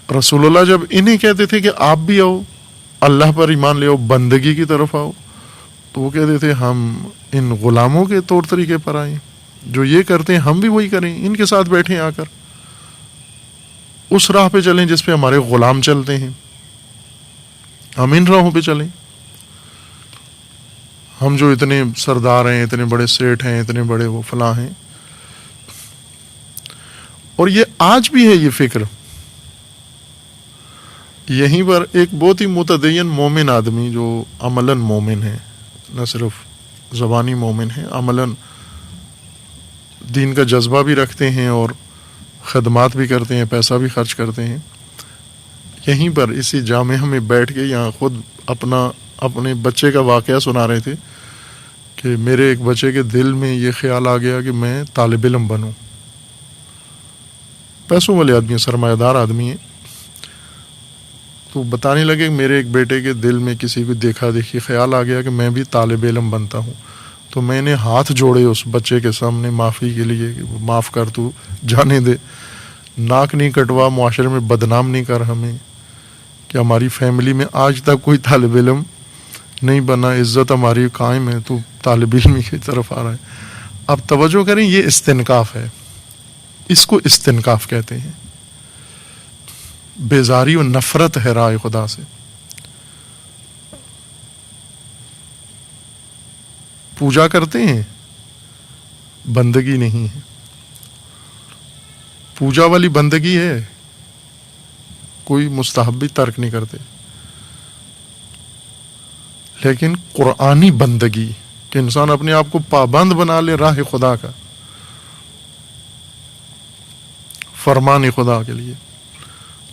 رسول اللہ جب انہیں کہتے تھے کہ آپ بھی آؤ، اللہ پر ایمان لے آؤ، بندگی کی طرف آؤ، تو وہ کہتے تھے ہم ان غلاموں کے طور طریقے پر آئیں، جو یہ کرتے ہیں ہم بھی وہی کریں، ان کے ساتھ بیٹھیں، آ کر اس راہ پہ چلیں جس پہ ہمارے غلام چلتے ہیں، ہم ان راہوں پہ چلیں۔ ہم جو اتنے سردار ہیں، اتنے بڑے سیٹھ ہیں، اتنے بڑے وہ فلاں ہیں۔ اور یہ آج بھی ہے یہ فکر۔ یہیں پر ایک بہت ہی متدین مومن آدمی جو عملاً مومن ہے، نہ صرف زبانی مومن ہے، عملاً دین کا جذبہ بھی رکھتے ہیں اور خدمات بھی کرتے ہیں، پیسہ بھی خرچ کرتے ہیں، یہیں پر اسی جامعہ میں بیٹھ کے یہاں خود اپنے بچے کا واقعہ سنا رہے تھے کہ میرے ایک بچے کے دل میں یہ خیال آ گیا کہ میں طالب علم بنوں۔ پیسوں والے آدمی ہیں، سرمایہ دار آدمی ہیں، تو بتانے لگے کہ میرے ایک بیٹے کے دل میں کسی کو دیکھا دیکھی خیال آ گیا کہ میں بھی طالب علم بنتا ہوں۔ تو میں نے ہاتھ جوڑے اس بچے کے سامنے معافی کے لیے کہ معاف کر، تو جانے دے، ناک نہیں کٹوا، معاشرے میں بدنام نہیں کر ہمیں، کہ ہماری فیملی میں آج تک کوئی طالب علم نہیں بنا، عزت ہماری قائم ہے، تو طالب علمی کی طرف آ رہا ہے۔ اب توجہ کریں، یہ استنکاف ہے، اس کو استنکاف کہتے ہیں۔ بیزاری و نفرت ہے رائے خدا سے۔ پوجا کرتے ہیں، بندگی نہیں ہے۔ پوجا والی بندگی ہے، کوئی مستحب بھی ترک نہیں کرتے، لیکن قرآنی بندگی کہ انسان اپنے آپ کو پابند بنا لے راہ خدا کا، فرمان خدا کے لیے،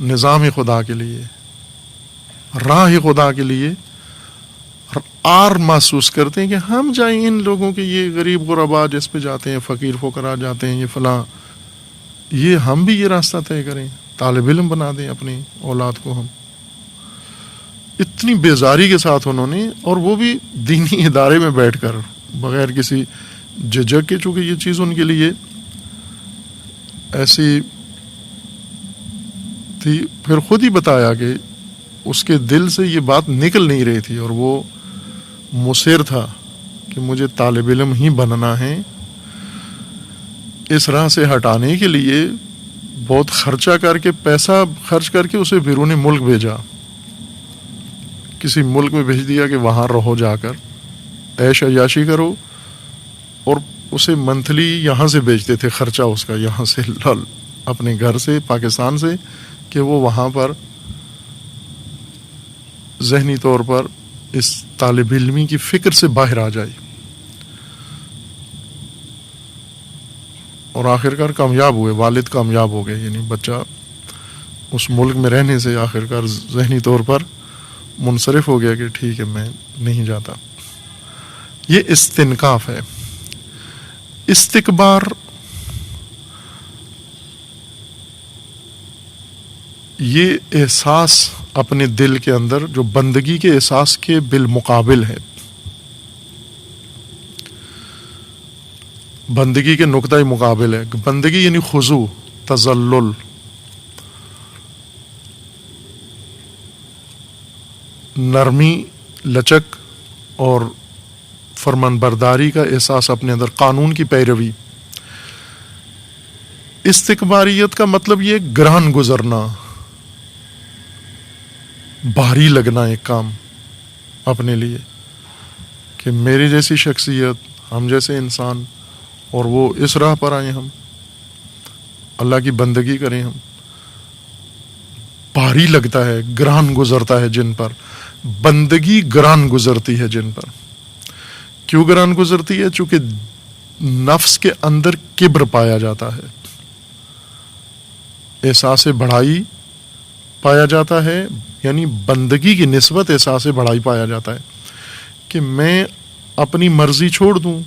نظام خدا کے لیے، راہ خدا کے لیے آر محسوس کرتے ہیں کہ ہم جائیں ان لوگوں کے، یہ غریب غربا جس پہ جاتے ہیں، فقیر فقراء جاتے ہیں، یہ فلاں، یہ ہم بھی یہ راستہ طے کریں، طالب علم بنا دیں اپنی اولاد کو ہم۔ اتنی بیزاری کے ساتھ انہوں نے، اور وہ بھی دینی ادارے میں بیٹھ کر بغیر کسی جھجک کے، چونکہ یہ چیز ان کے لیے ایسی تھی، پھر خود ہی بتایا کہ اس کے دل سے یہ بات نکل نہیں رہی تھی اور وہ مصر تھا کہ مجھے طالب علم ہی بننا ہے۔ اس راہ سے ہٹانے کے لیے بہت خرچہ کر کے، پیسہ خرچ کر کے اسے بیرون ملک بھیجا، کسی ملک میں بھیج دیا کہ وہاں رہو، جا کر عیش عیاشی کرو، اور اسے منتھلی یہاں سے بھیجتے تھے خرچہ اس کا، یہاں سے اپنے گھر سے، پاکستان سے، کہ وہ وہاں پر ذہنی طور پر اس طالب علمی کی فکر سے باہر آ جائے، اور آخرکار کامیاب ہوئے، والد کامیاب ہو گئے، یعنی بچہ اس ملک میں رہنے سے آخرکار ذہنی طور پر منصرف ہو گیا کہ ٹھیک ہے میں نہیں جاتا۔ یہ استنکاف ہے۔ استکبار یہ احساس اپنے دل کے اندر جو بندگی کے احساس کے بالمقابل ہے، بندگی کے نقطۂ مقابل ہے۔ بندگی یعنی خضوع، تذلل، نرمی، لچک اور فرمان برداری کا احساس اپنے اندر، قانون کی پیروی۔ استکباریت کا مطلب یہ گران گزرنا، بھاری لگنا ایک کام اپنے لیے، کہ میری جیسی شخصیت، ہم جیسے انسان، اور وہ اس راہ پر آئیں، ہم اللہ کی بندگی کریں، ہم بھاری لگتا ہے، گران گزرتا ہے جن پر، بندگی گران گزرتی ہے جن پر۔ کیوں گران گزرتی ہے؟ چونکہ نفس کے اندر کبر پایا جاتا ہے، احساس بڑائی پایا جاتا ہے، یعنی بندگی کی نسبت احساس بڑائی پایا جاتا ہے کہ میں اپنی مرضی چھوڑ دوں،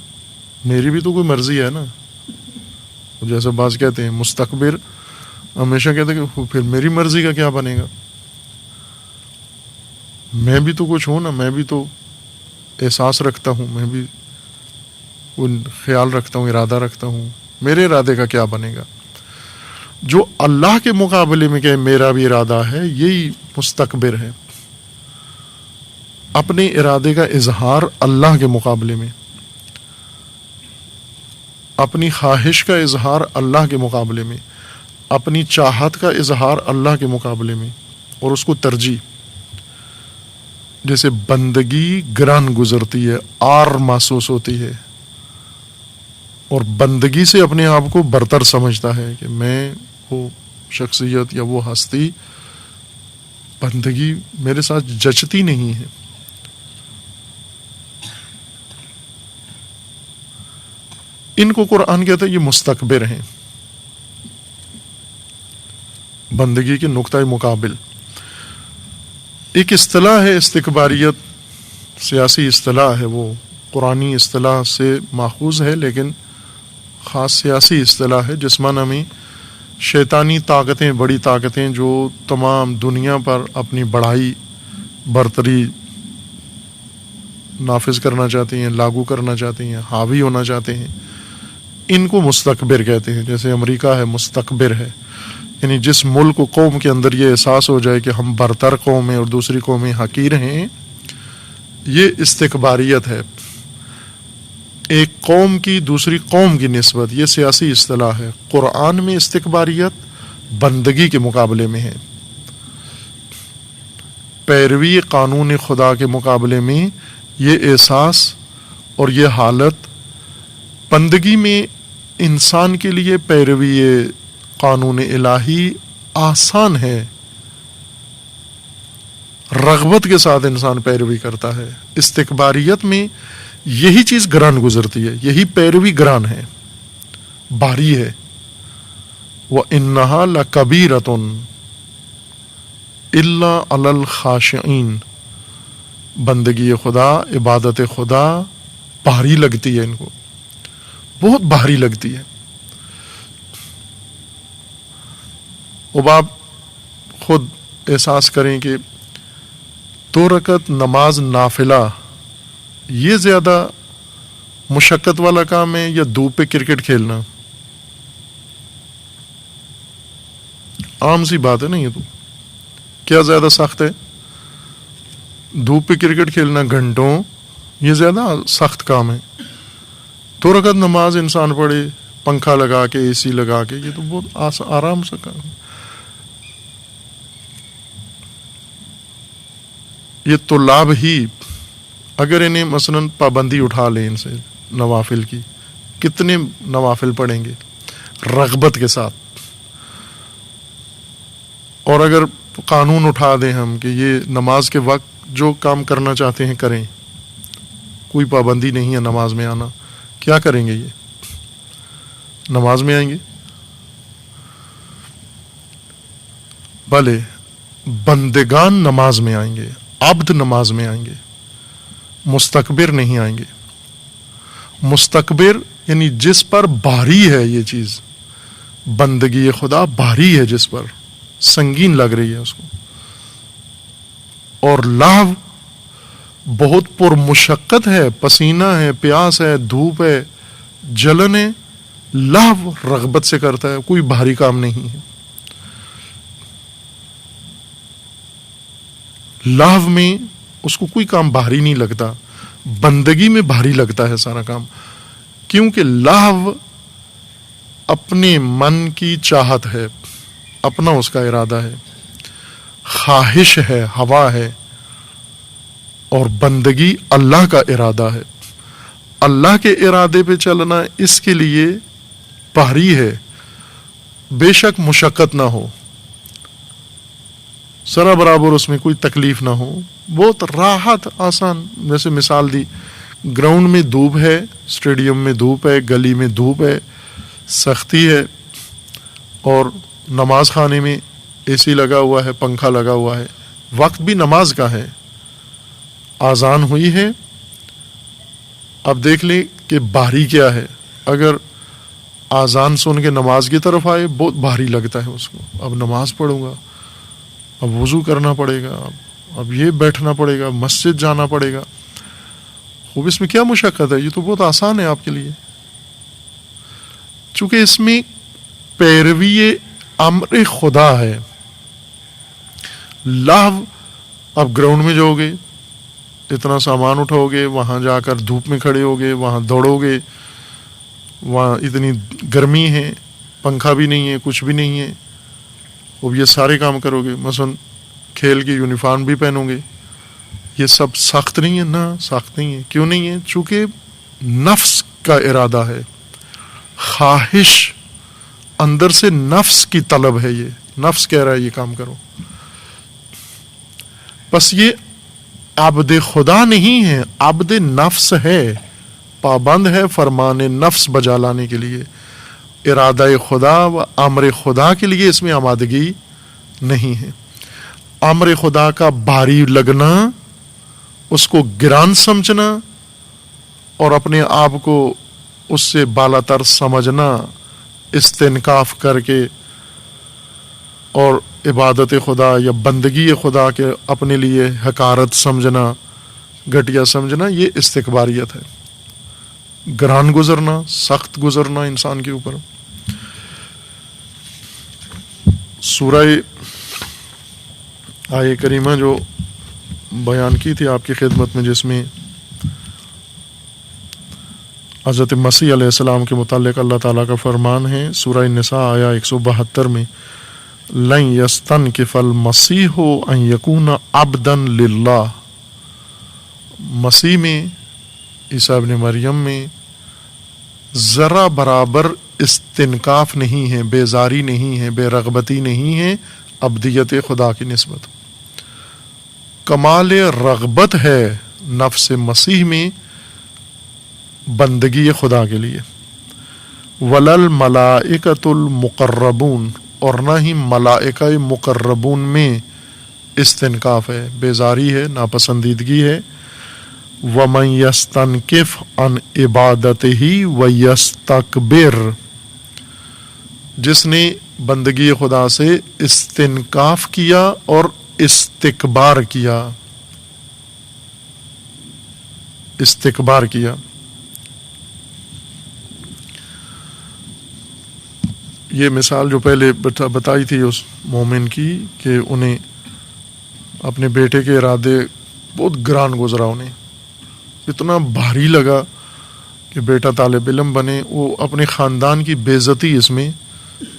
میری بھی تو کوئی مرضی ہے نا. جیسے بعض کہتے ہیں مستکبر ہمیشہ کہتے ہیں کہ پھر میری مرضی کا کیا بنے گا، میں بھی تو کچھ ہوں نا، میں بھی تو احساس رکھتا ہوں، میں بھی خیال رکھتا ہوں، ارادہ رکھتا ہوں، میرے ارادے کا کیا بنے گا. جو اللہ کے مقابلے میں کہ میرا بھی ارادہ ہے، یہی مستکبر ہے. اپنے ارادے کا اظہار اللہ کے مقابلے میں، اپنی خواہش کا اظہار اللہ کے مقابلے میں، اپنی چاہت کا اظہار اللہ کے مقابلے میں، اور اس کو ترجیح. جیسے بندگی گران گزرتی ہے، آر محسوس ہوتی ہے، اور بندگی سے اپنے آپ کو برتر سمجھتا ہے کہ میں وہ شخصیت یا وہ ہستی، بندگی میرے ساتھ جچتی نہیں ہے. ان کو قرآن کہتا ہے یہ مستکبر ہیں، بندگی کے نقطۂ مقابل. ایک اصطلاح ہے استکباریت، سیاسی اصطلاح ہے، وہ قرآنی اصطلاح سے ماخوذ ہے لیکن خاص سیاسی اصطلاح ہے، جس معنی میں شیطانی طاقتیں، بڑی طاقتیں جو تمام دنیا پر اپنی بڑائی، برتری نافذ کرنا چاہتے ہیں، لاگو کرنا چاہتے ہیں، حاوی ہونا چاہتے ہیں، ان کو مستکبر کہتے ہیں. جیسے امریکہ ہے، مستکبر ہے، یعنی جس ملک و قوم کے اندر یہ احساس ہو جائے کہ ہم برتر قوم ہیں اور دوسری قومیں حقیر ہیں، یہ استکباریت ہے. ایک قوم کی دوسری قوم کی نسبت، یہ سیاسی اصطلاح ہے. قرآن میں استکباریت بندگی کے مقابلے میں ہے، پیروی قانون خدا کے مقابلے میں یہ احساس اور یہ حالت. بندگی میں انسان کے لیے پیروی قانون الہی آسان ہے، رغبت کے ساتھ انسان پیروی کرتا ہے. استکباریت میں یہی چیز گران گزرتی ہے، یہی پیروی گران ہے، بھاری ہے. وَإِنَّهَا لَكَبِيرَةٌ إِلَّا عَلَى الْخَاشِعِينَ. بندگی خدا، عبادت خدا بھاری لگتی ہے، ان کو بہت بھاری لگتی ہے. اب آپ خود احساس کریں کہ 2 رکعت نماز نافلہ یہ زیادہ مشقت والا کام ہے یا دھوپ پہ کرکٹ کھیلنا؟ عام سی بات ہے نا. یہ تو کیا زیادہ سخت ہے؟ دھوپ پہ کرکٹ کھیلنا گھنٹوں، یہ زیادہ سخت کام ہے. 2 رکعت نماز انسان پڑھے پنکھا لگا کے، اے سی لگا کے، یہ تو بہت آرام سے کام ہے. یہ طلاب ہی اگر انہیں مثلا پابندی اٹھا لیں ان سے نوافل کی، کتنے نوافل پڑھیں گے رغبت کے ساتھ. اور اگر قانون اٹھا دیں ہم کہ یہ نماز کے وقت جو کام کرنا چاہتے ہیں کریں، کوئی پابندی نہیں ہے نماز میں آنا، کیا کریں گے؟ یہ نماز میں آئیں گے؟ بھلے بندگان نماز میں آئیں گے، عبد نماز میں آئیں گے، مستکبر نہیں آئیں گے. مستکبر یعنی جس پر بھاری ہے یہ چیز، بندگی خدا بھاری ہے، جس پر سنگین لگ رہی ہے اس کو، اور لہو بہت پر مشقت ہے، پسینہ ہے، پیاس ہے، دھوپ ہے، جلن ہے، لہو رغبت سے کرتا ہے، کوئی بھاری کام نہیں ہے. لہو میں اس کو کوئی کام بھاری نہیں لگتا، بندگی میں بھاری لگتا ہے سارا کام، کیونکہ لہو اپنے من کی چاہت ہے، اپنا اس کا ارادہ ہے، خواہش ہے، ہوا ہے. اور بندگی اللہ کا ارادہ ہے. اللہ کے ارادے پہ چلنا اس کے لیے بھاری ہے، بے شک مشقت نہ ہو، سرا برابر اس میں کوئی تکلیف نہ ہو، بہت راحت آسان. جیسے مثال دی، گراؤنڈ میں دھوپ ہے، اسٹیڈیم میں دھوپ ہے، گلی میں دھوپ ہے، سختی ہے، اور نماز خانے میں اے سی لگا ہوا ہے، پنکھا لگا ہوا ہے، وقت بھی نماز کا ہے، آذان ہوئی ہے، اب دیکھ لیں کہ بھاری کیا ہے. اگر آذان سن کے نماز کی طرف آئے بہت بھاری لگتا ہے اس کو، اب نماز پڑھوں گا، اب وضو کرنا پڑے گا، اب یہ بیٹھنا پڑے گا، مسجد جانا پڑے گا. خوب اس میں کیا مشقت ہے، یہ تو بہت آسان ہے آپ کے لیے. چونکہ اس میں پیروی امر خدا ہے. لاو، اب گراؤنڈ میں جاؤ گے، اتنا سامان اٹھاؤ گے، وہاں جا کر دھوپ میں کھڑے ہوگے، وہاں دوڑو گے، وہاں اتنی گرمی ہے، پنکھا بھی نہیں ہے، کچھ بھی نہیں ہے، اب یہ سارے کام کرو گے. مثلا کھیل کی یونیفارم بھی پہنو گے، یہ سب سخت نہیں ہے؟ نہ سخت نہیں ہے. کیوں نہیں ہے؟ چونکہ نفس کا ارادہ ہے، خواہش اندر سے نفس کی طلب ہے، یہ نفس کہہ رہا ہے یہ کام کرو. بس یہ عبد خدا نہیں ہے، عبد نفس ہے، پابند ہے فرمان نفس بجا لانے کے لیے. ارادہ خدا و امر خدا کے لیے اس میں آمادگی نہیں ہے. امر خدا کا بھاری لگنا، اس کو گران سمجھنا اور اپنے آپ کو اس سے بالا تر سمجھنا، استنکاف کر کے، اور عبادت خدا یا بندگی خدا کے اپنے لیے حقارت سمجھنا، گھٹیا سمجھنا، یہ استکباریت ہے. گران گزرنا، سخت گزرنا انسان کے اوپر. سورہ آیہ کریمہ جو بیان کی تھی آپ کی خدمت میں، جس میں حضرت مسیح علیہ السلام کے متعلق اللہ تعالیٰ کا فرمان ہے، سورہ النساء آیہ 172 میں، لن یستنکف المسیح ان یکون عبدا للہ. مسیح میں، عیسیٰ ابن مریم میں ذرا برابر استنکاف نہیں ہے، بیزاری نہیں ہے، بے رغبتی نہیں ہے عبدیت خدا کی نسبت. کمال رغبت ہے نفس مسیح میں بندگی خدا کے لیے. ولل ملائکۃ المقربون، اور نہ ہی ملائکہ مقربون میں استنکاف ہے، بیزاری ہے، ناپسندیدگی ہے. وَمَن يَسْتَنْكِفْ عَنْ عِبَادَتِهِ وَيَسْتَكْبِرْ، جس نے بندگی خدا سے استنکاف کیا اور استکبار کیا. استکبار کیا. یہ مثال جو پہلے بتائی تھی اس مومن کی، کہ انہیں اپنے بیٹے کے ارادے بہت گران گزرا، انہیں اتنا بھاری لگا کہ بیٹا طالب علم بنے. وہ اپنے خاندان کی بے عزتی اس میں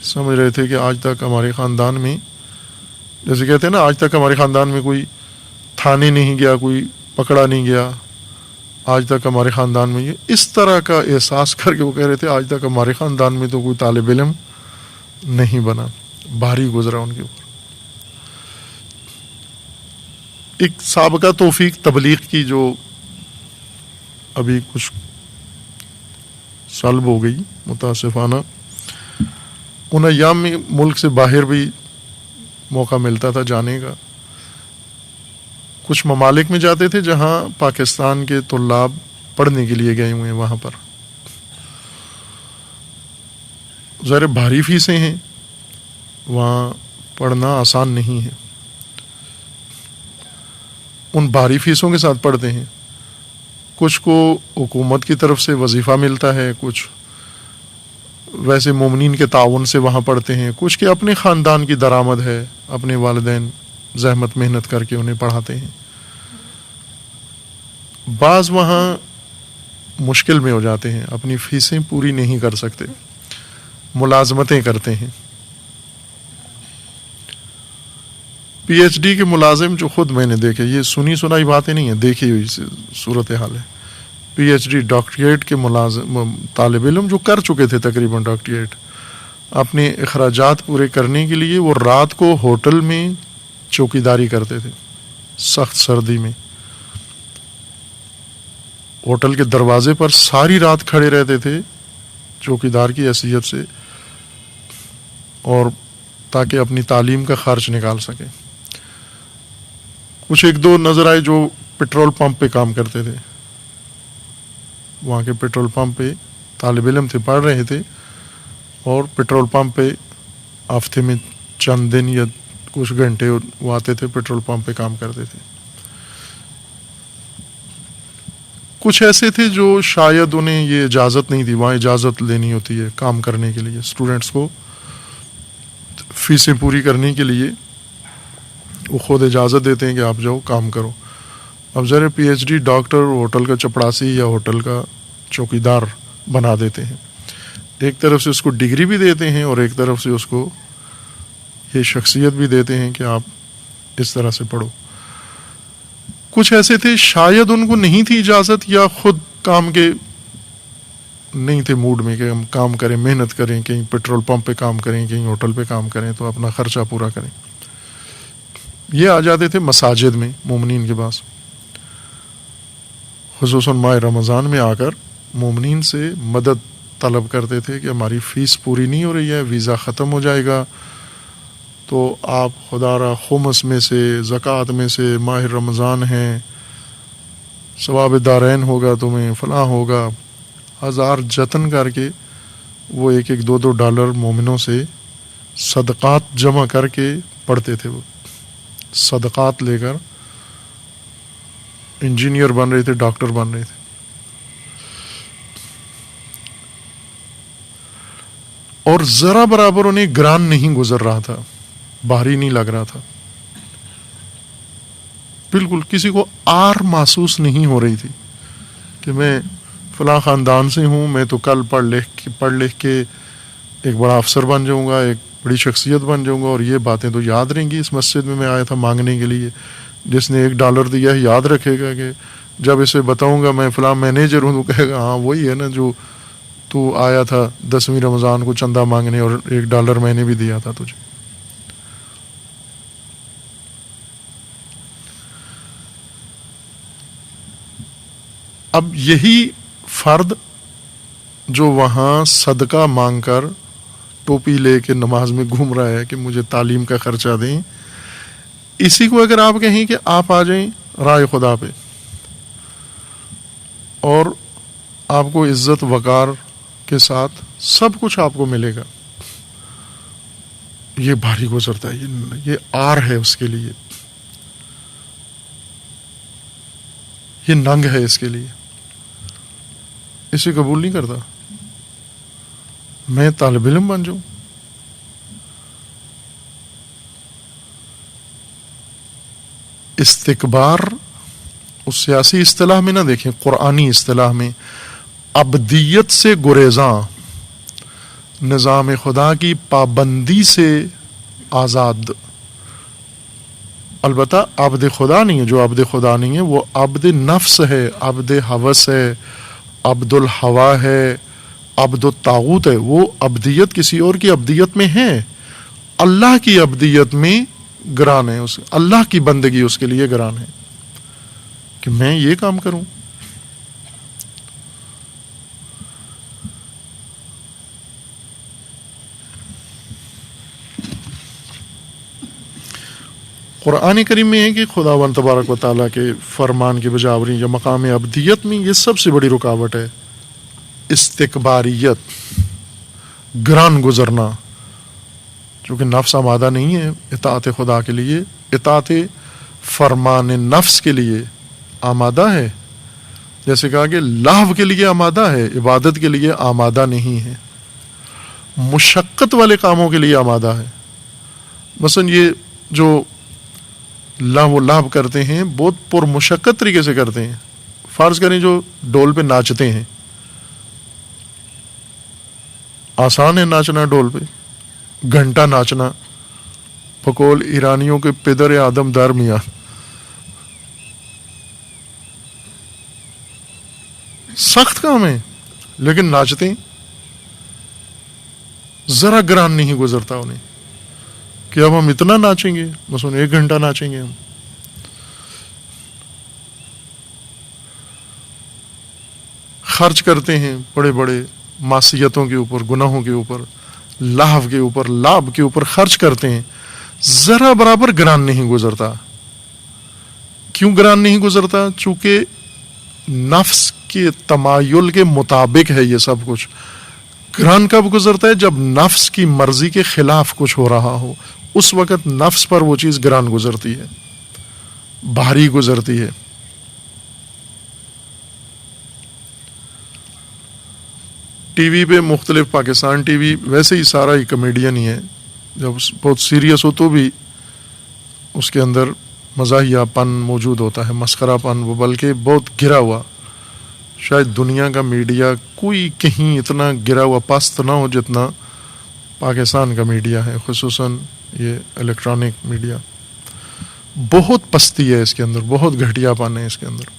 سمجھ رہے تھے کہ آج تک ہمارے خاندان میں، جیسے کہتے ہیں نا، آج تک ہمارے خاندان میں کوئی تھانے نہیں گیا، کوئی پکڑا نہیں گیا، آج تک ہمارے خاندان میں، یہ اس طرح کا احساس کر کے وہ کہہ رہے تھے آج تک ہمارے خاندان میں تو کوئی طالب علم نہیں بنا. بھاری گزرا ان کے اوپر. ایک سابقہ توفیق تبلیغ کی جو ابھی کچھ سلب ہو گئی متاسفانہ، ان ایام میں ملک سے باہر بھی موقع ملتا تھا جانے کا. کچھ ممالک میں جاتے تھے جہاں پاکستان کے طلاب پڑھنے کے لیے گئے ہوئے ہیں، وہاں پر ظاہر بھاری فیسیں ہیں، وہاں پڑھنا آسان نہیں ہے. ان بھاری فیسوں کے ساتھ پڑھتے ہیں. کچھ کو حکومت کی طرف سے وظیفہ ملتا ہے، کچھ ویسے مومنین کے تعاون سے وہاں پڑھتے ہیں، کچھ کے اپنے خاندان کی درآمد ہے، اپنے والدین زحمت محنت کر کے انہیں پڑھاتے ہیں. بعض وہاں مشکل میں ہو جاتے ہیں، اپنی فیسیں پوری نہیں کر سکتے، ملازمتیں کرتے ہیں. پی ایچ ڈی کے ملازم جو خود میں نے دیکھے، یہ سنی سنائی باتیں نہیں ہیں، دیکھی ہوئی صورتحال ہے. پی ایچ ڈی ڈاکٹریٹ کے ملازم طالب علم جو کر چکے تھے تقریباً ڈاکٹریٹ، اپنے اخراجات پورے کرنے کے لیے وہ رات کو ہوٹل میں چوکیداری کرتے تھے، سخت سردی میں ہوٹل کے دروازے پر ساری رات کھڑے رہتے تھے چوکیدار کی حیثیت سے، اور تاکہ اپنی تعلیم کا خرچ نکال سکیں۔ کچھ ایک دو نظر آئے جو پیٹرول پمپ پہ کام کرتے تھے، وہاں کے پیٹرول پمپ پہ طالب علم تھے، پڑھ رہے تھے، اور پیٹرول پمپ پہ ہفتے میں چند دن یا کچھ گھنٹے وہ آتے تھے، پیٹرول پمپ پہ کام کرتے تھے۔ کچھ ایسے تھے جو شاید انہیں یہ اجازت نہیں تھی، وہاں اجازت لینی ہوتی ہے کام کرنے کے لیے، اسٹوڈنٹس کو فیسیں پوری کرنے کے لیے وہ خود اجازت دیتے ہیں کہ آپ جاؤ کام کرو۔ اب ذرا P H D doctor hotel کا چپڑاسی یا ہوٹل کا چوکیدار بنا دیتے ہیں، ایک طرف سے اس کو ڈگری بھی دیتے ہیں اور ایک طرف سے اس کو یہ شخصیت بھی دیتے ہیں کہ آپ اس طرح سے پڑھو۔ کچھ ایسے تھے شاید ان کو نہیں تھی اجازت یا خود کام کے نہیں تھے موڈ میں کہ ہم کام کریں، محنت کریں، کہیں پیٹرول پمپ پہ کام کریں، کہیں ہوٹل پہ کام کریں تو اپنا خرچہ پورا کریں۔ یہ آ جاتے تھے مساجد میں مومنین کے پاس، خصوصاً ماہ رمضان میں آ کر مومنین سے مدد طلب کرتے تھے کہ ہماری فیس پوری نہیں ہو رہی ہے، ویزا ختم ہو جائے گا، تو آپ خدا را خمس میں سے، زکوٰۃ میں سے، ماہ رمضان ہیں، ثواب دارین ہوگا، تمہیں فلاں ہوگا۔ ہزار جتن کر کے وہ ایک ایک $2 مومنوں سے صدقات جمع کر کے پڑھتے تھے، وہ صدقات لے کر انجینئر بن رہے تھے، ڈاکٹر بن رہے تھے۔ اور ذرا برابر انہیں گران نہیں گزر رہا تھا، بھاری نہیں لگ رہا تھا، بالکل کسی کو آر محسوس نہیں ہو رہی تھی کہ میں فلاں خاندان سے ہوں، میں تو کل پڑھ لکھ کے ایک بڑا افسر بن جاؤں گا، ایک بڑی شخصیت بن جاؤں گا، اور یہ باتیں تو یاد رہیں گی۔ اس مسجد میں آیا تھا مانگنے کے لیے، جس نے $1 دیا ہے یاد رکھے گا کہ جب اسے بتاؤں گا میں فلاں مینیجر ہوں، تو کہے گا ہاں وہی ہے نا جو تو آیا تھا 10ویں رمضان کو چندہ مانگنے اور $1 میں نے بھی دیا تھا تجھے۔ اب یہی فرد جو وہاں صدقہ مانگ کر ٹوپی لے کے نماز میں گھوم رہا ہے کہ مجھے تعلیم کا خرچہ دیں، اسی کو اگر آپ کہیں کہ آپ آ جائیں رائے خدا پہ اور آپ کو عزت وقار کے ساتھ سب کچھ آپ کو ملے گا، یہ بھاری گزرتا ہے، یہ آر ہے اس کے لیے، یہ ننگ ہے اس کے لیے، اسے قبول نہیں کرتا۔ میں طالب علم بن جاؤں، استکبار اس سیاسی اصطلاح میں نہ دیکھیں، قرآنی اصطلاح میں ابدیت سے گریزاں، نظام خدا کی پابندی سے آزاد۔ البتہ عبد خدا نہیں ہے، جو عبد خدا نہیں ہے وہ عبد نفس ہے، عبد ہوس ہے، عبد الہوا ہے، عبد الطاغوت ہے۔ وہ ابدیت کسی اور کی ابدیت میں ہے، اللہ کی ابدیت میں گران ہے، اللہ کی بندگی اس کے لیے گران ہے کہ میں یہ کام کروں۔ قرآن کریم میں ہے کہ خداوند تبارک و تعالیٰ کے فرمان کی بجاوری یا مقام ابدیت میں یہ سب سے بڑی رکاوٹ ہے، استکباریت، گران گزرنا، چونکہ نفس آمادہ نہیں ہے اطاعت خدا کے لیے، اطاعت فرمان نفس کے لیے آمادہ ہے، جیسے کہا کہ لہو کے لیے آمادہ ہے، عبادت کے لیے آمادہ نہیں ہے، مشقت والے کاموں کے لیے آمادہ ہے۔ مثلا یہ جو لہو کرتے ہیں بہت پر مشقت طریقے سے کرتے ہیں۔ فرض کریں جو ڈول پہ ناچتے ہیں، آسان ہے ناچنا ڈول پہ، گھنٹہ ناچنا، بقول ایرانیوں کے پدر آدم در میاں، سخت کام ہے لیکن ناچتے ہیں، ذرا گران نہیں گزرتا انہیں کہ اب ہم اتنا ناچیں گے، مثلا 1 گھنٹہ ناچیں گے ہم۔ خرچ کرتے ہیں بڑے بڑے معصیتوں کے اوپر، گناہوں کے اوپر، لہو کے اوپر، لعب کے اوپر خرچ کرتے ہیں، ذرا برابر گران نہیں گزرتا. کیوں گران نہیں گزرتا؟ چونکہ نفس کے تمایل کے مطابق ہے یہ سب کچھ. گران کب گزرتا ہے؟ جب نفس کی مرضی کے خلاف کچھ ہو رہا ہو، اس وقت نفس پر وہ چیز گران گزرتی ہے، بھاری گزرتی ہے. ٹی وی پہ مختلف، پاکستان ٹی وی ویسے ہی سارا ہی کمیڈین ہی ہے، جب بہت سیریس ہو تو بھی اس کے اندر مزاحیہ پن موجود ہوتا ہے، مسخرہ پن، وہ بلکہ بہت گرا ہوا. شاید دنیا کا میڈیا کوئی کہیں اتنا گرا ہوا پست نہ ہو جتنا پاکستان کا میڈیا ہے، خصوصاً یہ الیکٹرانک میڈیا. بہت پستی ہے اس کے اندر، بہت گھٹیا پن ہے اس کے اندر.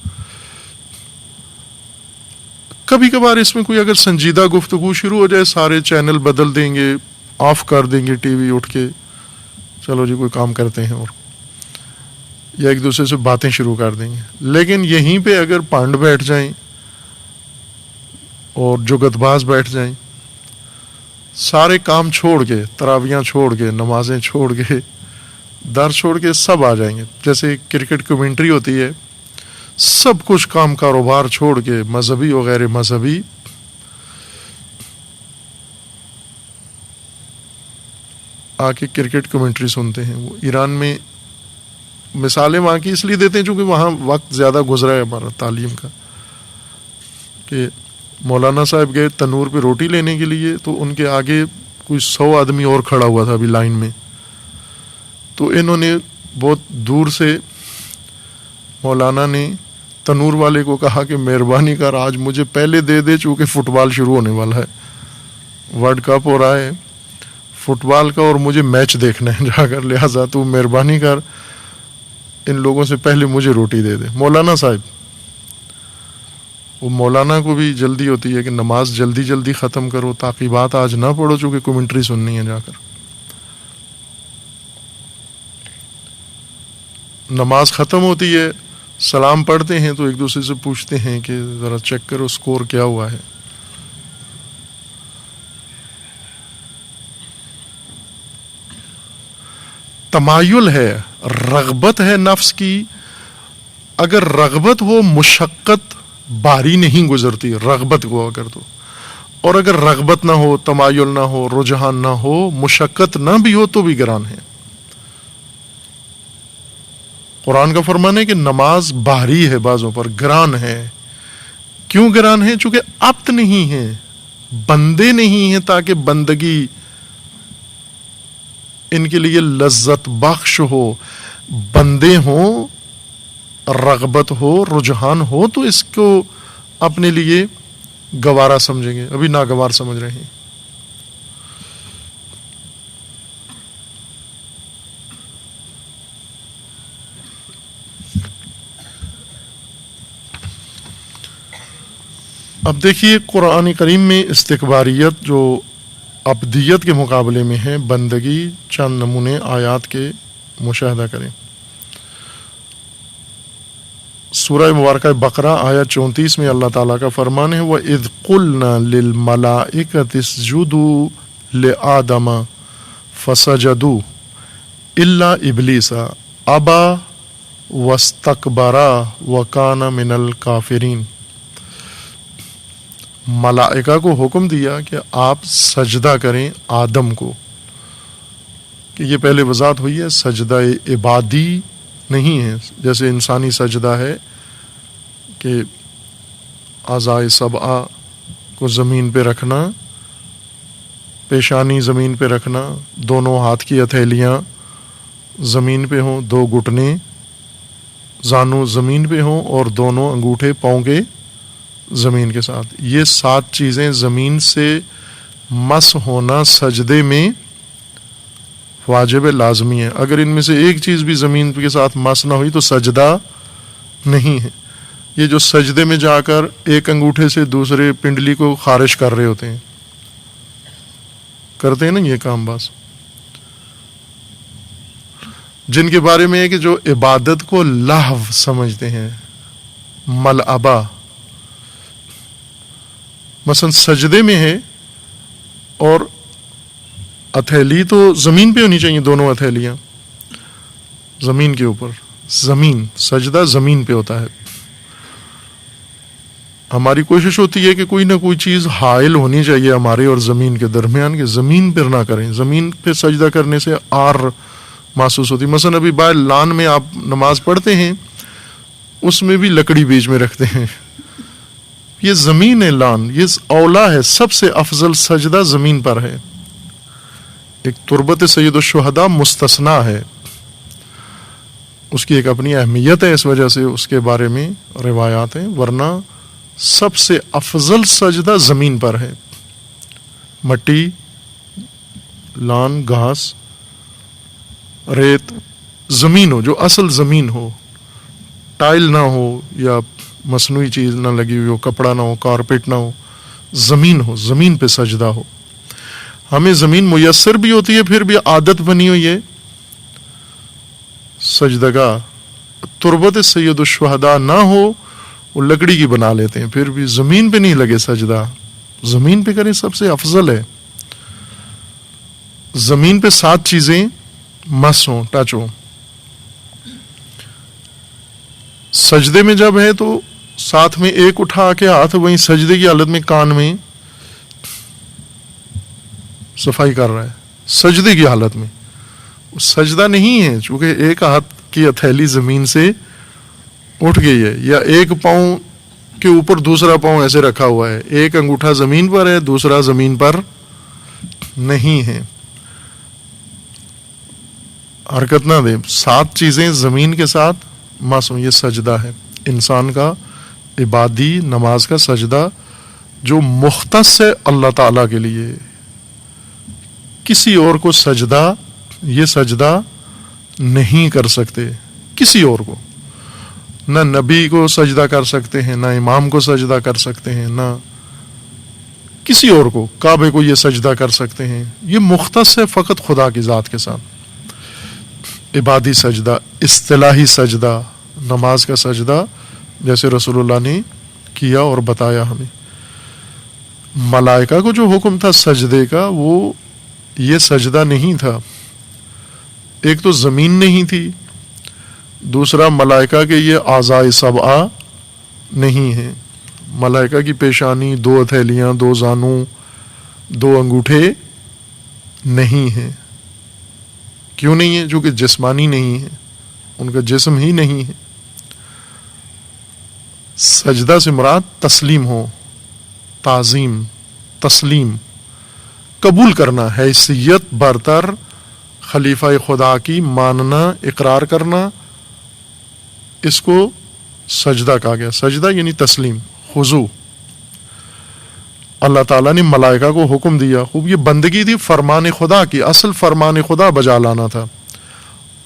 کبھی کبھار اس میں کوئی اگر سنجیدہ گفتگو شروع ہو جائے، سارے چینل بدل دیں گے، آف کر دیں گے ٹی وی، اٹھ کے چلو جی کوئی کام کرتے ہیں، اور یا ایک دوسرے سے باتیں شروع کر دیں گے. لیکن یہیں پہ اگر پانڈ بیٹھ جائیں اور جگت باز بیٹھ جائیں، سارے کام چھوڑ کے، تراویاں چھوڑ کے، نمازیں چھوڑ کے، در چھوڑ کے سب آ جائیں گے. جیسے کرکٹ کمنٹری ہوتی ہے، سب کچھ کام کاروبار چھوڑ کے، مذہبی و غیر مذہبی، آ کے کرکٹ کمنٹری سنتے ہیں. وہ ایران میں مثالیں وہاں کی اس لیے دیتے ہیں چونکہ وہاں وقت زیادہ گزرا ہے ہمارا تعلیم کا، کہ مولانا صاحب گئے تنور پہ روٹی لینے کے لیے، تو ان کے آگے کوئی 100 آدمی اور کھڑا ہوا تھا ابھی لائن میں. تو انہوں نے بہت دور سے مولانا نے تنور والے کو کہا کہ مہربانی کر آج مجھے پہلے دے دے، چونکہ فٹ بال شروع ہونے والا ہے، ورلڈ کپ ہو رہا ہے فٹ بال کا، اور مجھے میچ دیکھنا ہے جا کر، لہٰذا تو مہربانی کر ان لوگوں سے پہلے مجھے روٹی دے دے. مولانا صاحب، وہ مولانا کو بھی جلدی ہوتی ہے کہ نماز جلدی جلدی ختم کرو، تعقیبات آج نہ پڑھو چونکہ کمنٹری سننی ہے. جا کر نماز ختم ہوتی ہے، سلام پڑھتے ہیں تو ایک دوسرے سے پوچھتے ہیں کہ ذرا چیک کرو سکور کیا ہوا ہے. تمایل ہے، رغبت ہے نفس کی. اگر رغبت ہو، مشقت باری نہیں گزرتی رغبت کو اگر تو، اور اگر رغبت نہ ہو، تمایل نہ ہو، رجحان نہ ہو، مشقت نہ بھی ہو تو بھی گران ہے. قرآن کا فرمان ہے کہ نماز بھاری ہے، بعضوں پر گران ہے. کیوں گران ہے؟ چونکہ عبد نہیں ہے، بندے نہیں ہیں، تاکہ بندگی ان کے لیے لذت بخش ہو. بندے ہوں، رغبت ہو، رجحان ہو تو اس کو اپنے لیے گوارا سمجھیں گے. ابھی ناگوار سمجھ رہے ہیں. اب دیکھیے قرآن کریم میں استکباریت جو ابدیت کے مقابلے میں ہے، بندگی، چند نمونے آیات کے مشاہدہ کریں. سورہ مبارکہ بقرہ آیت 34 میں اللہ تعالیٰ کا فرمان ہے وَإِذْ قُلْنَا لِلْمَلَائِكَةِ اسْجُدُوا لِآدَمَ فَسَجَدُوا إِلَّا إِبْلِيسَ أَبَى وَاسْتَكْبَرَ وَكَانَ مِنَ الْكَافِرِينَ. ملائکہ کو حکم دیا کہ آپ سجدہ کریں آدم کو، کہ یہ پہلے وضاحت ہوئی ہے سجدہ عبادی نہیں ہے جیسے انسانی سجدہ ہے کہ اعضائے سبعہ کو زمین پہ رکھنا، پیشانی زمین پہ رکھنا، دونوں ہاتھ کی ہتھیلیاں زمین پہ ہوں، دو گھٹنے زانو زمین پہ ہوں اور دونوں انگوٹھے پاؤں کے زمین کے ساتھ. یہ 7 چیزیں زمین سے مس ہونا سجدے میں واجب لازمی ہے. اگر ان میں سے ایک چیز بھی زمین کے ساتھ مس نہ ہوئی تو سجدہ نہیں ہے. یہ جو سجدے میں جا کر ایک انگوٹھے سے دوسرے پنڈلی کو خارش کر رہے ہوتے ہیں، کرتے ہیں نا یہ کام، بس جن کے بارے میں ہے کہ جو عبادت کو لہو سمجھتے ہیں، ملعبہ، مثلا سجدے میں ہے اور ہتھیلی تو زمین پہ ہونی چاہیے، دونوں ہتھیلیاں زمین کے اوپر. زمین، سجدہ زمین پہ ہوتا ہے. ہماری کوشش ہوتی ہے کہ کوئی نہ کوئی چیز حائل ہونی چاہیے ہمارے اور زمین کے درمیان، کہ زمین پر نہ کریں. زمین پہ سجدہ کرنے سے آر محسوس ہوتی ہے. مثلا ابھی باہر لان میں آپ نماز پڑھتے ہیں، اس میں بھی لکڑی بیچ میں رکھتے ہیں. یہ زمین ہے، لان یہ اولا ہے، سب سے افضل سجدہ زمین پر ہے. ایک تربت سید الشہداء مستثنا ہے، اس کی ایک اپنی اہمیت ہے، اس وجہ سے اس کے بارے میں روایات ہیں، ورنہ سب سے افضل سجدہ زمین پر ہے. مٹی، لان، گھاس، ریت، زمین ہو، جو اصل زمین ہو، ٹائل نہ ہو یا مصنوعی چیز نہ لگی ہوئی ہو، کپڑا نہ ہو، کارپیٹ نہ ہو، زمین ہو، زمین پہ سجدہ ہو. ہمیں زمین میسر بھی ہوتی ہے، پھر بھی عادت بنی ہوئی ہے سجدگاہ. تربت سید الشہداء نہ ہو، وہ لکڑی کی بنا لیتے ہیں، پھر بھی زمین پہ نہیں لگے سجدہ، زمین پہ کریں، سب سے افضل ہے. زمین پہ 7 چیزیں مس ہوں، ٹچ ہوں. سجدے میں جب ہے تو ساتھ میں ایک اٹھا کے ہاتھ وہیں سجدے کی حالت میں کان میں صفائی کر رہا ہے، سجدے کی حالت میں. سجدہ نہیں ہے، چونکہ ایک ہاتھ کی ہتھیلی زمین سے اٹھ گئی ہے، یا ایک پاؤں کے اوپر دوسرا پاؤں ایسے رکھا ہوا ہے، ایک انگوٹھا زمین پر ہے، دوسرا زمین پر نہیں ہے. حرکت نہ دے. 7 چیزیں زمین کے ساتھ مس ہوں، یہ سجدہ ہے انسان کا عبادی نماز کا سجدہ، جو مختص ہے اللہ تعالیٰ کے لیے. کسی اور کو سجدہ، یہ سجدہ نہیں کر سکتے، کسی اور کو. نہ نبی کو سجدہ کر سکتے ہیں، نہ امام کو سجدہ کر سکتے ہیں، نہ کسی اور کو، کعبے کو یہ سجدہ کر سکتے ہیں. یہ مختص ہے فقط خدا کی ذات کے ساتھ. عبادی سجدہ، اصطلاحی سجدہ، نماز کا سجدہ جیسے رسول اللہ نے کیا اور بتایا ہمیں. ملائکہ کو جو حکم تھا سجدے کا، وہ یہ سجدہ نہیں تھا. ایک تو زمین نہیں تھی، دوسرا ملائکہ کے یہ اعضائے سبعہ نہیں ہیں. ملائکہ کی پیشانی، 2 ہتھیلیاں، 2 زانو، 2 انگوٹھے نہیں ہیں. کیوں نہیں ہے؟ چونکہ جسمانی نہیں ہے، ان کا جسم ہی نہیں ہے. سجدہ سے مراد تسلیم ہو، تعظیم، تسلیم، قبول کرنا، حیثیت برتر خلیفہ خدا کی ماننا، اقرار کرنا، اس کو سجدہ کہا گیا. سجدہ یعنی تسلیم، خضوع. اللہ تعالیٰ نے ملائکہ کو حکم دیا. خوب، یہ بندگی تھی فرمان خدا کی، اصل فرمان خدا بجا لانا تھا.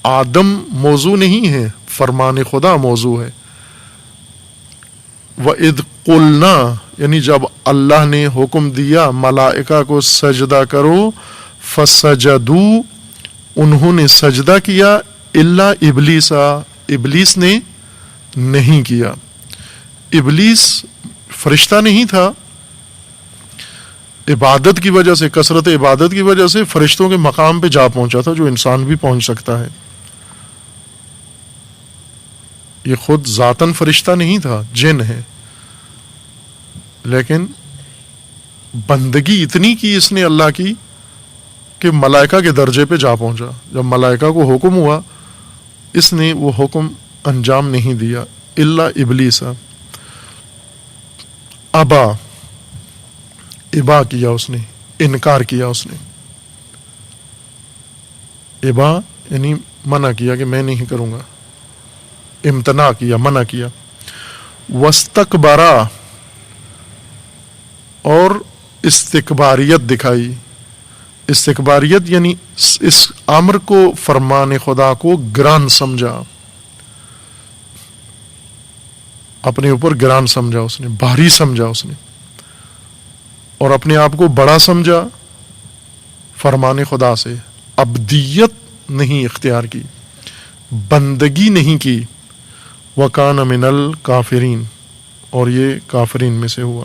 آدم موضوع نہیں ہے، فرمان خدا موضوع ہے. وَإِذْ قُلْنَا، یعنی جب اللہ نے حکم دیا ملائکہ کو سجدہ کرو، فَسَجَدُوا، انہوں نے سجدہ کیا، الا ابلیس، ابلیس نے نہیں کیا. ابلیس فرشتہ نہیں تھا. عبادت کی وجہ سے، کثرت عبادت کی وجہ سے فرشتوں کے مقام پہ جا پہنچا تھا، جو انسان بھی پہنچ سکتا ہے. یہ خود ذاتاً فرشتہ نہیں تھا، جن ہے، لیکن بندگی اتنی کی اس نے اللہ کی کہ ملائکہ کے درجے پہ جا پہنچا. جب ملائکہ کو حکم ہوا، اس نے وہ حکم انجام نہیں دیا. الا ابلیس، ابا، ابا کیا اس نے، انکار کیا اس نے. ابا یعنی منع کیا کہ میں نہیں کروں گا، امتناع کیا، منع کیا. واستکبرا، اور استکباریت دکھائی. استکباریت یعنی اس امر کو، فرمان خدا کو گران سمجھا، اپنے اوپر گران سمجھا اس نے، بھاری سمجھا اس نے، اور اپنے آپ کو بڑا سمجھا فرمان خدا سے. عبدیت نہیں اختیار کی، بندگی نہیں کی. وَكَانَ مِنَ الْكَافِرِينَ، اور یہ کافرین میں سے ہوا.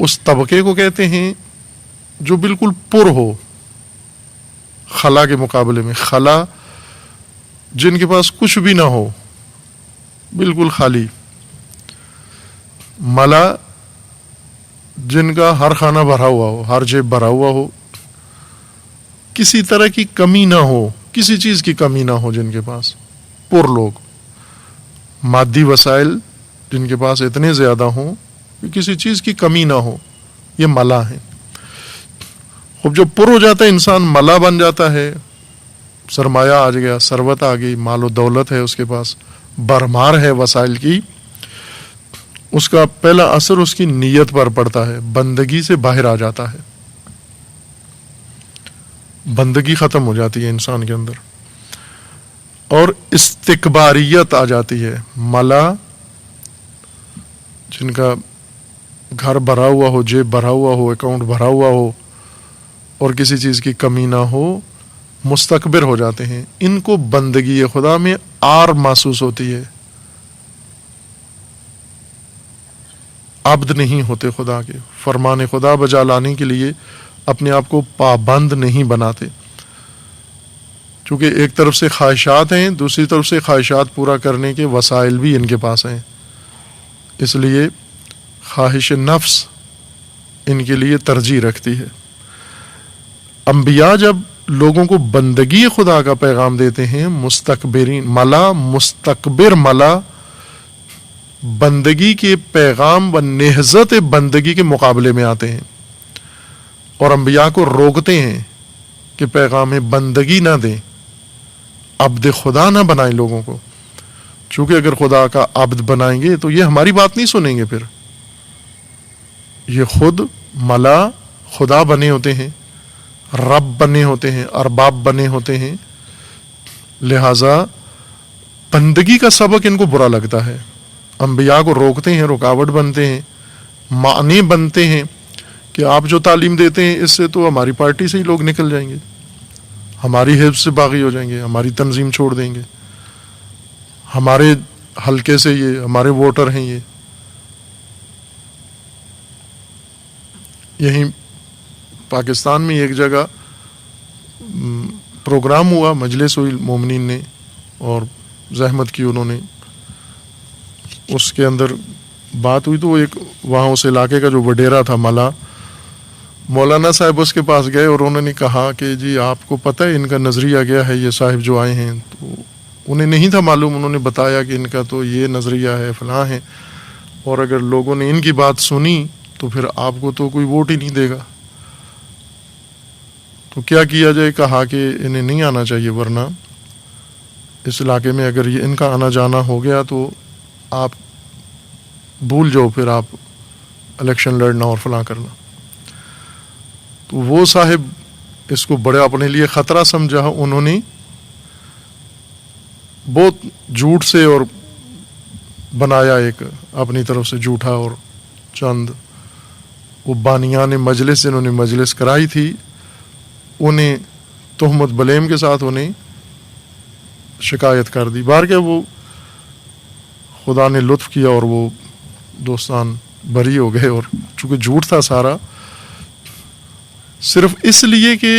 اس طبقے کو کہتے ہیں جو بالکل پر ہو خلا کے مقابلے میں. خلا جن کے پاس کچھ بھی نہ ہو، بالکل خالی. ملا جن کا ہر خانہ بھرا ہوا ہو، ہر جیب بھرا ہوا ہو، کسی طرح کی کمی نہ ہو، کسی چیز کی کمی نہ ہو جن کے پاس. پر لوگ، مادی وسائل جن کے پاس اتنے زیادہ ہوں کہ کسی چیز کی کمی نہ ہو، یہ ملا ہیں. اب جب پر ہو جاتا ہے انسان، ملا بن جاتا ہے، سرمایہ آ گیا، ثروت آ گئی، مال و دولت ہے اس کے پاس، بھرمار ہے وسائل کی، اس کا پہلا اثر اس کی نیت پر پڑتا ہے، بندگی سے باہر آ جاتا ہے، بندگی ختم ہو جاتی ہے انسان کے اندر، اور استکباریت آ جاتی ہے. ملا جن کا گھر بھرا ہوا ہو، جیب بھرا ہوا ہو، اکاؤنٹ بھرا ہوا ہو اور کسی چیز کی کمی نہ ہو، مستکبر ہو جاتے ہیں. ان کو بندگی خدا میں آر محسوس ہوتی ہے، عبد نہیں ہوتے خدا کے، فرمان خدا بجا لانے کے لیے اپنے آپ کو پابند نہیں بناتے. چونکہ ایک طرف سے خواہشات ہیں، دوسری طرف سے خواہشات پورا کرنے کے وسائل بھی ان کے پاس ہیں، اس لیے خواہش نفس ان کے لیے ترجیح رکھتی ہے. انبیاء جب لوگوں کو بندگی خدا کا پیغام دیتے ہیں، مستکبرین ملا، مستکبر ملا بندگی کے پیغام و نہضت بندگی کے مقابلے میں آتے ہیں اور انبیاء کو روکتے ہیں کہ پیغام بندگی نہ دیں، عبد خدا نہ بنائیں لوگوں کو. چونکہ اگر خدا کا عبد بنائیں گے تو یہ ہماری بات نہیں سنیں گے، پھر یہ خود ملا خدا بنے ہوتے ہیں، رب بنے ہوتے ہیں، ارباب بنے ہوتے ہیں، لہذا بندگی کا سبق ان کو برا لگتا ہے. انبیاء کو روکتے ہیں، رکاوٹ بنتے ہیں، معنی بنتے ہیں کہ آپ جو تعلیم دیتے ہیں اس سے تو ہماری پارٹی سے ہی لوگ نکل جائیں گے، ہماری حزب سے باغی ہو جائیں گے، ہماری تنظیم چھوڑ دیں گے، ہمارے حلقے سے یہ ہمارے ووٹر ہیں. یہ یہیں پاکستان میں ایک جگہ پروگرام ہوا، مجلس ہوئی مومنین نے اور زحمت کی انہوں نے، اس کے اندر بات ہوئی تو وہ ایک وہاں اس علاقے کا جو وڈیرا تھا ملا، مولانا صاحب اس کے پاس گئے اور انہوں نے کہا کہ جی آپ کو پتہ ہے ان کا نظریہ کیا ہے، یہ صاحب جو آئے ہیں. تو انہیں نہیں تھا معلوم، انہوں نے بتایا کہ ان کا تو یہ نظریہ ہے، فلاں ہے، اور اگر لوگوں نے ان کی بات سنی تو پھر آپ کو تو کوئی ووٹ ہی نہیں دے گا. تو کیا کیا جائے؟ کہا کہ انہیں نہیں آنا چاہیے، ورنہ اس علاقے میں اگر یہ ان کا آنا جانا ہو گیا تو آپ بھول جاؤ، پھر آپ الیکشن لڑنا اور فلاں کرنا. تو وہ صاحب اس کو بڑے اپنے لیے خطرہ سمجھا، انہوں نے بہت جھوٹ سے اور بنایا ایک اپنی طرف سے جھوٹا، اور چند وہ بانیان مجلس جنہوں نے مجلس کرائی تھی انہیں تہمت بلیم کے ساتھ انہیں شکایت کر دی. بار کیا وہ خدا نے لطف کیا اور وہ دوستان بری ہو گئے، اور چونکہ جھوٹ تھا سارا، صرف اس لیے کہ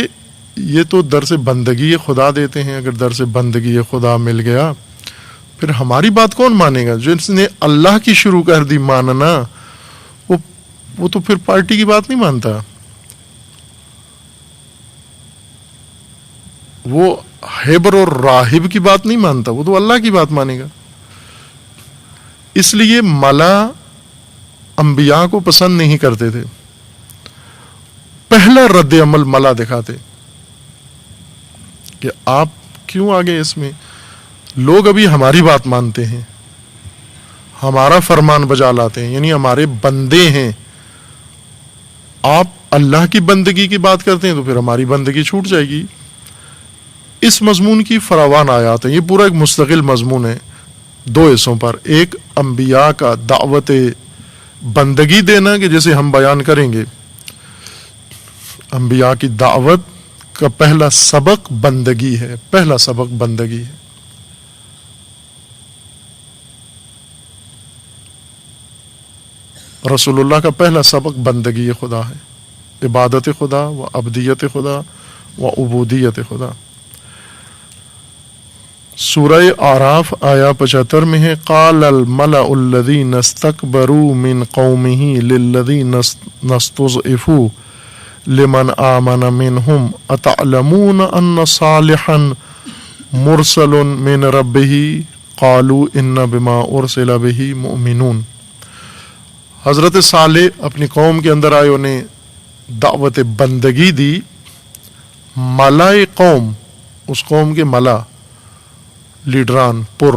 یہ تو درس بندگی خدا دیتے ہیں. اگر درس بندگی خدا مل گیا پھر ہماری بات کون مانے گا؟ جس نے اللہ کی شروع کر دی ماننا، وہ تو پھر پارٹی کی بات نہیں مانتا، وہ ہیبر اور راہب کی بات نہیں مانتا، وہ تو اللہ کی بات مانے گا. اس لیے ملا انبیاء کو پسند نہیں کرتے تھے. پہلا رد عمل ملا دکھاتے کہ آپ کیوں آگے اس میں، لوگ ابھی ہماری بات مانتے ہیں، ہمارا فرمان بجا لاتے ہیں، یعنی ہمارے بندے ہیں. آپ اللہ کی بندگی کی بات کرتے ہیں تو پھر ہماری بندگی چھوٹ جائے گی. اس مضمون کی فراوان آیات ہیں. یہ پورا ایک مستقل مضمون ہے دو حصوں پر. ایک انبیاء کا دعوت بندگی دینا کہ جیسے ہم بیان کریں گے، انبیاء کی دعوت کا پہلا سبق بندگی ہے، پہلا سبق بندگی ہے. رسول اللہ کا پہلا سبق بندگی خدا ہے، عبادت خدا و عبدیت خدا و عبودیت خدا۔ سورہ اعراف آیا 75 میں ہے، قال الملأ الذین استکبروا من قومہ للذین استضعفوا لمن آمن منہم اتعلمون ان صالحا مرسل من ربہ قالوا ان بما ارسل بہ مؤمنون۔ حضرت صالح اپنی قوم کے اندر آئے، انہیں دعوت بندگی دی۔ ملائے قوم، اس قوم کے ملا، لیڈران پر،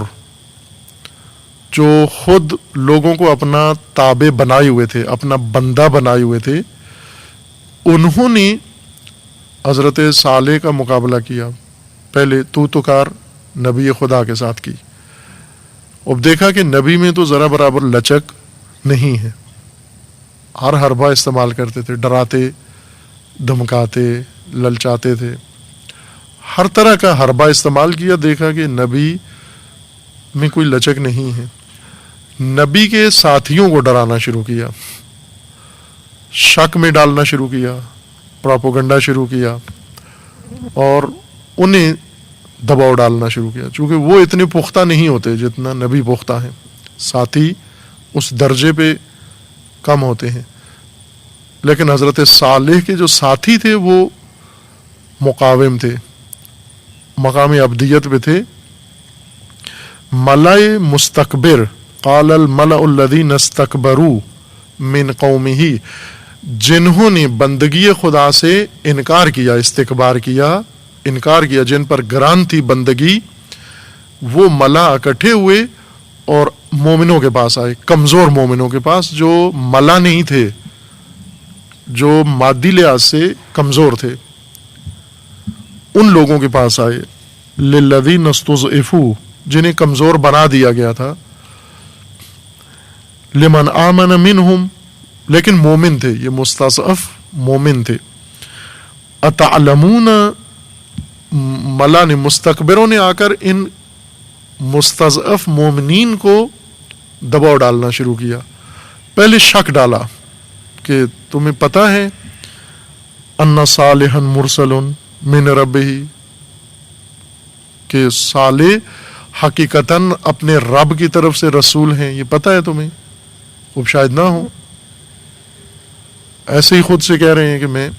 جو خود لوگوں کو اپنا تابع بنائے ہوئے تھے، اپنا بندہ بنائے ہوئے تھے، انہوں نے حضرت صالح کا مقابلہ کیا۔ پہلے تو کار نبی خدا کے ساتھ کی، اب دیکھا کہ نبی میں تو ذرا برابر لچک نہیں ہے، ہر حربہ استعمال کرتے تھے، ڈراتے، دھمکاتے، للچاتے تھے، ہر طرح کا حربہ استعمال کیا۔ دیکھا کہ نبی میں کوئی لچک نہیں ہے، نبی کے ساتھیوں کو ڈرانا شروع کیا، شک میں ڈالنا شروع کیا، پراپوگنڈا شروع کیا، اور انہیں دباؤ ڈالنا شروع کیا، چونکہ وہ اتنے پختہ نہیں ہوتے جتنا نبی پختہ ہیں، ساتھی اس درجے پہ کم ہوتے ہیں۔ لیکن حضرت صالح کے جو ساتھی تھے وہ مقاوم تھے، مقام عبدیت پہ تھے۔ ملائے مستکبر، قال الملأ الذین استکبروا من قومہ، جنہوں نے بندگی خدا سے انکار کیا، استکبار کیا، انکار کیا، جن پر گران تھی بندگی، وہ ملا اکٹھے ہوئے اور مومنوں کے پاس آئے، کمزور مومنوں کے پاس، جو ملا نہیں تھے، جو مادی لحاظ سے کمزور تھے، ان لوگوں کے پاس آئے۔ للذین استضعفوا، جنہیں کمزور بنا دیا گیا تھا، لمن آمن منہم، لیکن مومن تھے، یہ مستضعف مومن تھے۔ اتعلمون، ملا نے، مستکبروں نے آ کر ان مستضعف مومنین کو دباؤ ڈالنا شروع کیا۔ پہلے شک ڈالا کہ تمہیں پتہ ہے ان صالحا مرسل من ربہ، کہ صالح حقیقتاً اپنے رب کی طرف سے رسول ہیں، یہ پتہ ہے تمہیں؟ خوب شاید نہ ہو، ایسے ہی خود سے کہہ رہے ہیں کہ میں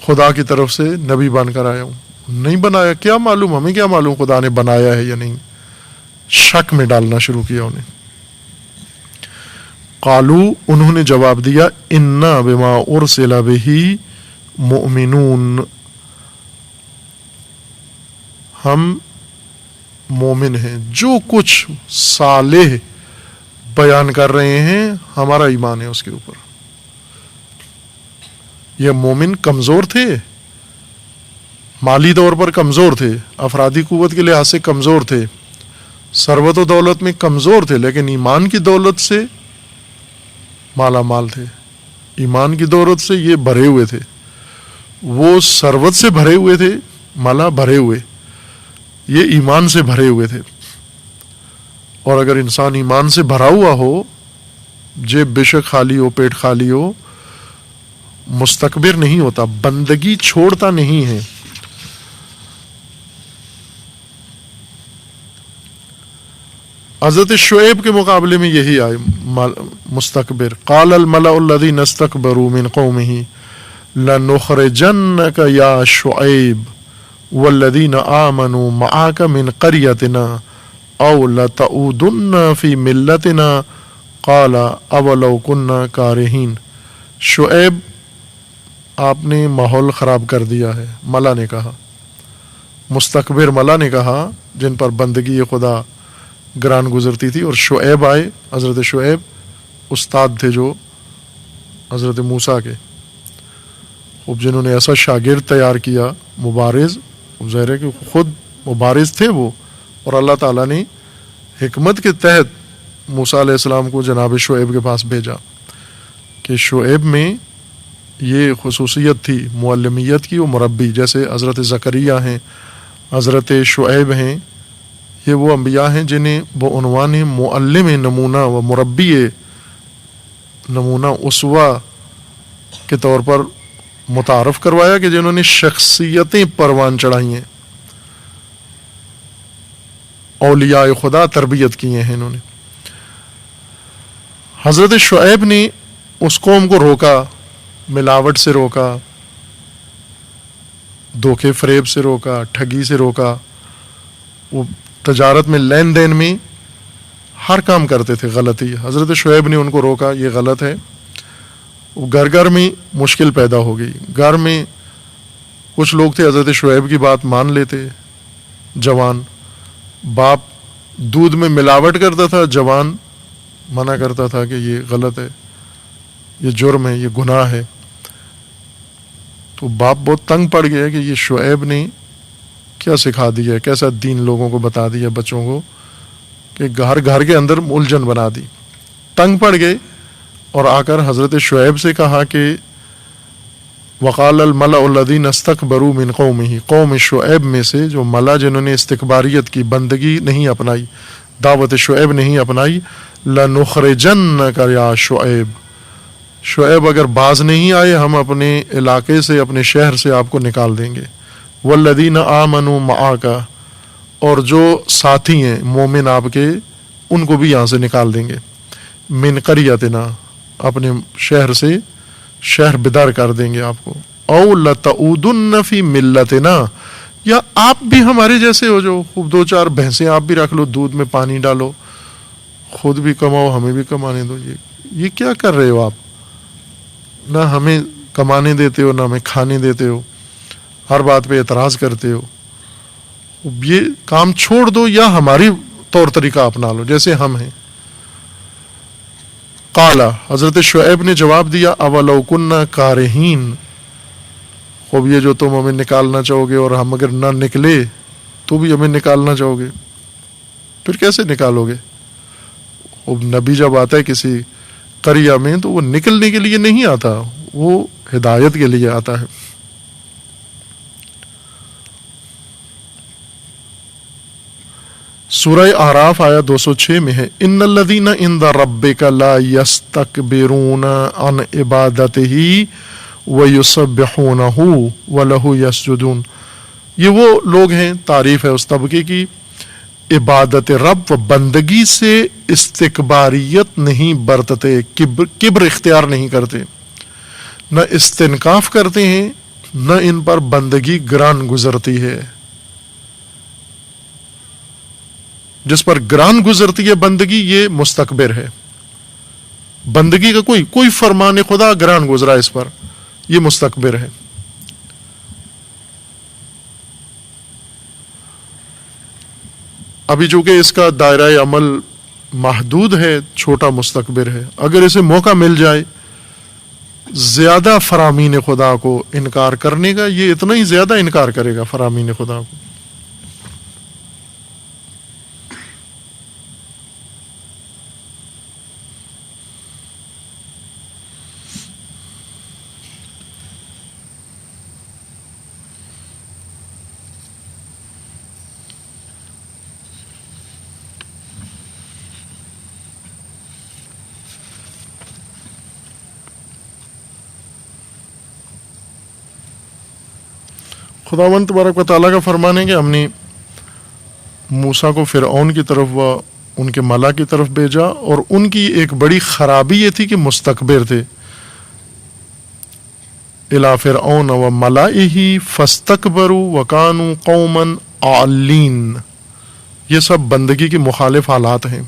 خدا کی طرف سے نبی بن کر آیا ہوں۔ نہیں بنایا، کیا معلوم، ہمیں کیا معلوم خدا نے بنایا ہے یا نہیں، شک میں ڈالنا شروع کیا انہیں۔ قالو، انہوں نے جواب دیا، انا بما ارسل بہ مؤمنون، ہم مومن ہیں، جو کچھ صالح بیان کر رہے ہیں ہمارا ایمان ہے اس کے اوپر۔ یہ مومن کمزور تھے، مالی طور پر کمزور تھے، افرادی قوت کے لحاظ سے کمزور تھے، ثروت و دولت میں کمزور تھے، لیکن ایمان کی دولت سے مالا مال تھے، ایمان کی دولت سے یہ بھرے ہوئے تھے، وہ ثروت سے بھرے ہوئے تھے، مالا بھرے ہوئے، یہ ایمان سے بھرے ہوئے تھے۔ اور اگر انسان ایمان سے بھرا ہوا ہو، جیب بے شک خالی ہو، پیٹ خالی ہو، مستکبر نہیں ہوتا، بندگی چھوڑتا نہیں ہے۔ حضرت شعیب کے مقابلے میں یہی آئے مستکبر، قال الملأ الذین استکبروا من قومہ لنخرجنک یا شعیب والذین آمنوا معک من قریتنا او لتعودن فی ملتنا قال اولو کنا کارہین۔ شعیب، آپ نے ماحول خراب کر دیا ہے، ملا نے کہا، مستکبر ملا نے کہا، جن پر بندگی خدا گران گزرتی تھی۔ اور شعیب آئے، حضرت شعیب استاد تھے جو حضرت موسیٰ کے، اب جنہوں نے ایسا شاگرد تیار کیا، مبارز، ظاہر ہے کہ خود مبارز تھے وہ، اور اللہ تعالیٰ نے حکمت کے تحت موسیٰ علیہ السلام کو جناب شعیب کے پاس بھیجا کہ شعیب میں یہ خصوصیت تھی معلمیت کی و مربی، جیسے حضرت زکریا ہیں، حضرت شعیب ہیں، یہ وہ انبیاء ہیں جنہیں وہ عنوان معلم نمونہ و مربی نمونہ اسوہ کے طور پر متعارف کروایا کہ جنہوں نے شخصیتیں پروان چڑھائی ہیں، اولیاء خدا تربیت کی ہیں انہوں نے۔ حضرت شعیب نے اس قوم کو روکا، ملاوٹ سے روکا، دھوکے فریب سے روکا، ٹھگی سے روکا۔ وہ تجارت میں، لین دین میں ہر کام کرتے تھے غلطی، حضرت شعیب نے ان کو روکا، یہ غلط ہے۔ وہ گھر گھر میں مشکل پیدا ہو گئی، گھر میں کچھ لوگ تھے حضرت شعیب کی بات مان لیتے، جوان باپ دودھ میں ملاوٹ کرتا تھا، جوان منع کرتا تھا کہ یہ غلط ہے، یہ جرم ہے، یہ گناہ ہے۔ تو باپ بہت تنگ پڑ گیا کہ یہ شعیب نے کیا سکھا دیا، کیسا دین لوگوں کو بتا دیا بچوں کو، کہ گھر گھر کے اندر الجھن بنا دی۔ تنگ پڑ گئے اور آ کر حضرت شعیب سے کہا کہ وقال الملأ الذین استکبروا من قومہ، قوم شعیب میں سے جو ملا جنہوں نے استکباریت کی، بندگی نہیں اپنائی، دعوت شعیب نہیں اپنائی، لنخرجنک یا شعیب، شعیب اگر باز نہیں آئے ہم اپنے علاقے سے، اپنے شہر سے آپ کو نکال دیں گے، والذین آمنوا معک، اور جو ساتھی ہیں مومن آپ کے ان کو بھی یہاں سے نکال دیں گے، من قریتنا، اپنے شہر سے شہر بدر کر دیں گے آپ کو، او لتعودن فی ملتنا، یا آپ بھی ہمارے جیسے ہو جو خوب دو چار بھینسیں آپ بھی رکھ لو، دودھ میں پانی ڈالو، خود بھی کماؤ ہمیں بھی کمانے دو۔ یہ کیا کر رہے ہو آپ؟ نہ ہمیں کمانے دیتے ہو، نہ ہمیں کھانے دیتے ہو، ہر بات پہ اعتراض کرتے ہو۔ یہ کام چھوڑ دو یا ہماری طور طریقہ اپنا لو جیسے ہم ہیں۔ قال، حضرت شعیب نے جواب دیا، اولو کننا کارہین، خوب یہ جو تم ہمیں نکالنا چاہو گے اور ہم اگر نہ نکلے تو بھی ہمیں نکالنا چاہو گے، پھر کیسے نکالو گے؟ اب نبی جب آتا ہے کسی قریہ میں تو وہ نکلنے کے لیے نہیں آتا، وہ ہدایت کے لیے آتا ہے۔ سورہ اعراف آیا 206 میں ہے، ان الذین عند ربک لا یستکبرون عن عبادتہ ویسبحونہ ولہ یسجدون۔ یہ وہ لوگ ہیں، تعریف ہے اس طبقے کی، عبادت رب و بندگی سے استکباریت نہیں برتتے، کبر اختیار نہیں کرتے، نہ استنکاف کرتے ہیں، نہ ان پر بندگی گران گزرتی ہے۔ جس پر گران گزرتی ہے بندگی یہ مستکبر ہے، بندگی کا کوئی فرمان خدا گران گزرا اس پر، یہ مستکبر ہے۔ ابھی چونکہ اس کا دائرہ عمل محدود ہے، چھوٹا مستکبر ہے، اگر اسے موقع مل جائے زیادہ فرامین خدا کو انکار کرنے کا، یہ اتنا ہی زیادہ انکار کرے گا فرامین خدا کو۔ خداوند تبارک و تعالیٰ کا فرمان ہے کہ ہم نے موسیٰ کو فرعون کی طرف و ان کے ملا کی طرف بھیجا، اور ان کی ایک بڑی خرابی یہ تھی کہ مستکبر تھے۔ الی فرعون و ملئہ فاستکبروا وکانوا قوما عالین۔ یہ سب بندگی کے مخالف حالات ہیں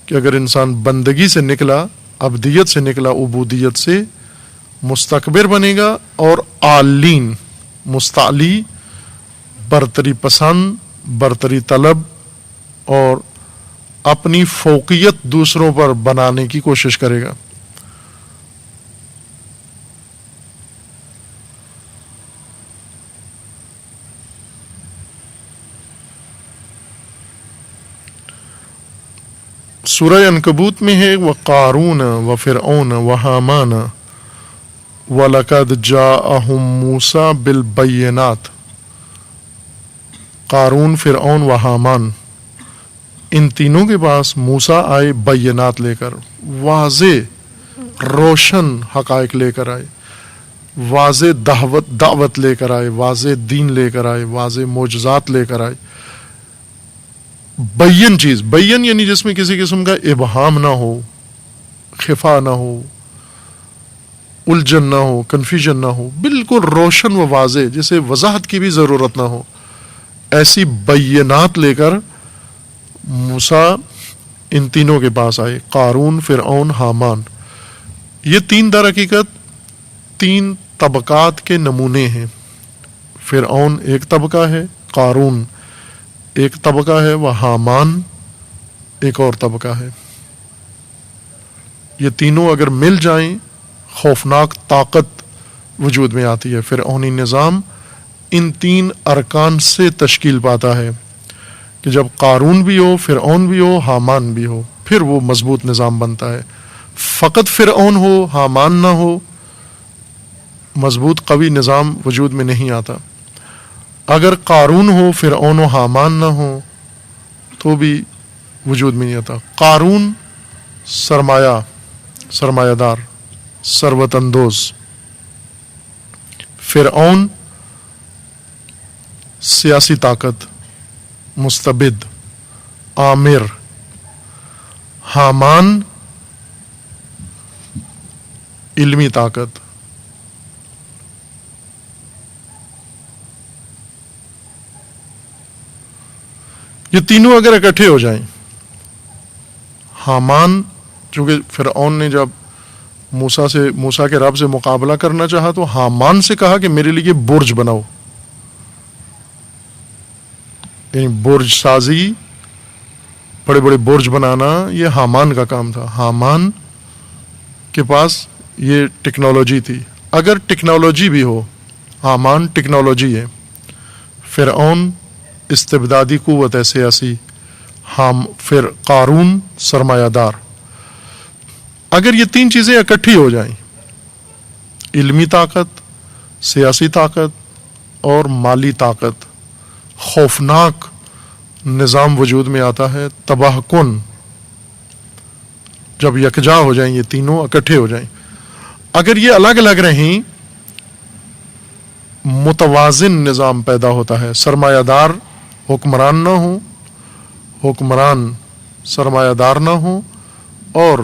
کہ اگر انسان بندگی سے نکلا، عبدیت سے نکلا، عبودیت سے، مستکبر بنے گا، اور عالین مستعلی، برتری پسند، برتری طلب، اور اپنی فوقیت دوسروں پر بنانے کی کوشش کرے گا۔ سورہ عنکبوت میں ہے، وقارون وفرعون وہامان وَلَقَدْ جَاءَهُمْ مُوسَىٰ بِالْبَيِّنَاتِ۔ قارون، فرعون و حامان، ان تینوں کے پاس موسیٰ آئے بینات لے کر، واضح روشن حقائق لے کر آئے، واضح دعوت لے کر آئے، واضح دین لے کر آئے، واضح معجزات لے کر آئے، بین چیز، بین یعنی جس میں کسی قسم کا ابہام نہ ہو، خفا نہ ہو، الجھن نہ ہو، کنفیوژن نہ ہو، بالکل روشن و واضح جسے وضاحت کی بھی ضرورت نہ ہو، ایسی بینات لے کر موسیٰ ان تینوں کے پاس آئے، قارون، فرعون، حامان۔ یہ تین در حقیقت تین طبقات کے نمونے ہیں۔ فرعون ایک طبقہ ہے، قارون ایک طبقہ ہے، وہ حامان ایک اور طبقہ ہے۔ یہ تینوں اگر مل جائیں خوفناک طاقت وجود میں آتی ہے۔ فرعونی نظام ان تین ارکان سے تشکیل پاتا ہے کہ جب قارون بھی ہو، فرعون بھی ہو، حامان بھی ہو، پھر وہ مضبوط نظام بنتا ہے۔ فقط فرعون ہو، حامان نہ ہو، مضبوط قوی نظام وجود میں نہیں آتا۔ اگر قارون ہو، فرعون و حامان نہ ہو تو بھی وجود میں نہیں آتا۔ قارون سرمایہ دار، ثروت اندوز، فرعون سیاسی طاقت، مستبد، آمر، حامان علمی طاقت۔ یہ تینوں اگر اکٹھے ہو جائیں، حامان، چونکہ فرعون نے جب موسیٰ کے رب سے مقابلہ کرنا چاہا تو حامان سے کہا کہ میرے لیے برج بناؤ، یعنی برج سازی، بڑے بڑے برج بنانا یہ حامان کا کام تھا۔ حامان کے پاس یہ ٹیکنالوجی تھی۔ اگر ٹیکنالوجی بھی ہو، حامان ٹیکنالوجی ہے، فرعون استبدادی قوت ہے سیاسی، پھر قارون سرمایہ دار۔ اگر یہ تین چیزیں اکٹھی ہو جائیں، علمی طاقت، سیاسی طاقت اور مالی طاقت، خوفناک نظام وجود میں آتا ہے، تباہ کن۔ جب یکجا ہو جائیں، یہ تینوں اکٹھے ہو جائیں۔ اگر یہ الگ الگ رہیں، متوازن نظام پیدا ہوتا ہے۔ سرمایہ دار حکمران نہ ہو، حکمران سرمایہ دار نہ ہو، اور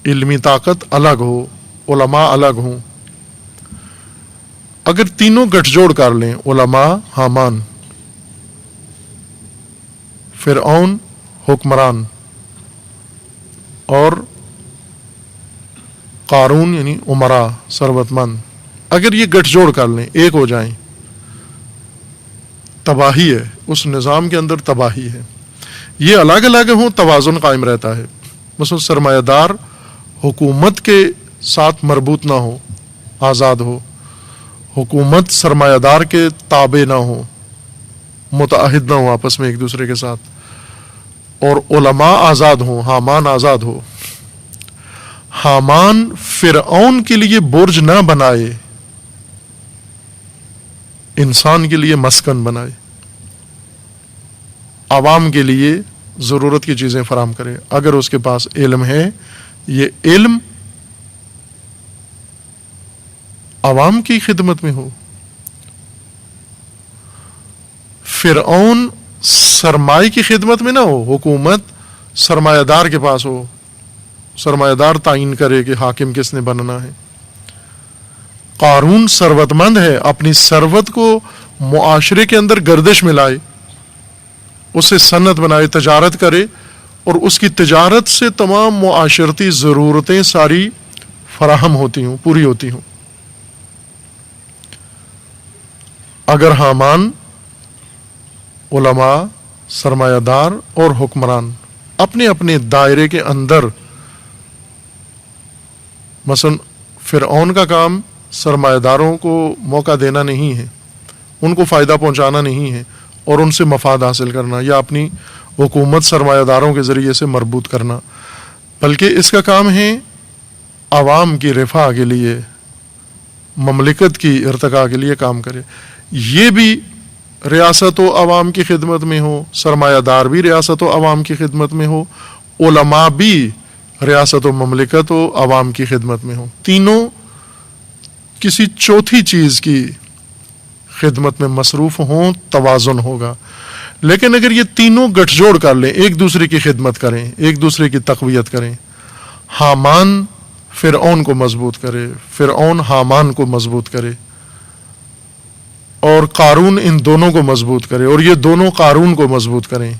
علمی طاقت الگ ہو، علماء الگ ہوں۔ اگر تینوں گٹھ جوڑ کر لیں، علماء، حامان، فرعون حکمران، اور قارون یعنی امراء ثروت مند، اگر یہ گٹھ جوڑ کر لیں، ایک ہو جائیں، تباہی ہے، اس نظام کے اندر تباہی ہے۔ یہ الگ الگ ہوں، توازن قائم رہتا ہے۔ مثلا سرمایہ دار حکومت کے ساتھ مربوط نہ ہو، آزاد ہو، حکومت سرمایہ دار کے تابع نہ ہو، متعاہد نہ ہو آپس میں ایک دوسرے کے ساتھ، اور علماء آزاد ہوں، حامان آزاد ہو۔ حامان فرعون کے لیے برج نہ بنائے، انسان کے لیے مسکن بنائے، عوام کے لیے ضرورت کی چیزیں فراہم کرے۔ اگر اس کے پاس علم ہے، یہ علم عوام کی خدمت میں ہو۔ فرعون سرمایہ کی خدمت میں نہ ہو، حکومت سرمایہ دار کے پاس ہو، سرمایہ دار تعین کرے کہ حاکم کس نے بننا ہے۔ قارون ثروت مند ہے، اپنی ثروت کو معاشرے کے اندر گردش میں لائے، اسے صنعت بنائے، تجارت کرے، اور اس کی تجارت سے تمام معاشرتی ضرورتیں ساری فراہم ہوتی ہوں، پوری ہوتی ہوں۔ اگر حامان، علماء، سرمایہ دار اور حکمران اپنے اپنے دائرے کے اندر، مثلا فرعون کا کام سرمایہ داروں کو موقع دینا نہیں ہے، ان کو فائدہ پہنچانا نہیں ہے اور ان سے مفاد حاصل کرنا یا اپنی حکومت سرمایہ داروں کے ذریعے سے مربوط کرنا، بلکہ اس کا کام ہے عوام کی رفاہ کے لیے، مملکت کی ارتقاء کے لیے کام کرے۔ یہ بھی ریاست و عوام کی خدمت میں ہو، سرمایہ دار بھی ریاست و عوام کی خدمت میں ہو، علماء بھی ریاست و مملکت و عوام کی خدمت میں ہوں. تینوں کسی چوتھی چیز کی خدمت میں مصروف ہوں، توازن ہوگا. لیکن اگر یہ تینوں گٹھ جوڑ کر لیں، ایک دوسرے کی خدمت کریں، ایک دوسرے کی تقویت کریں، حامان فرعون کو مضبوط کرے، فرعون حامان کو مضبوط کرے، اور قارون ان دونوں کو مضبوط کرے، اور یہ دونوں قارون کو مضبوط کریں،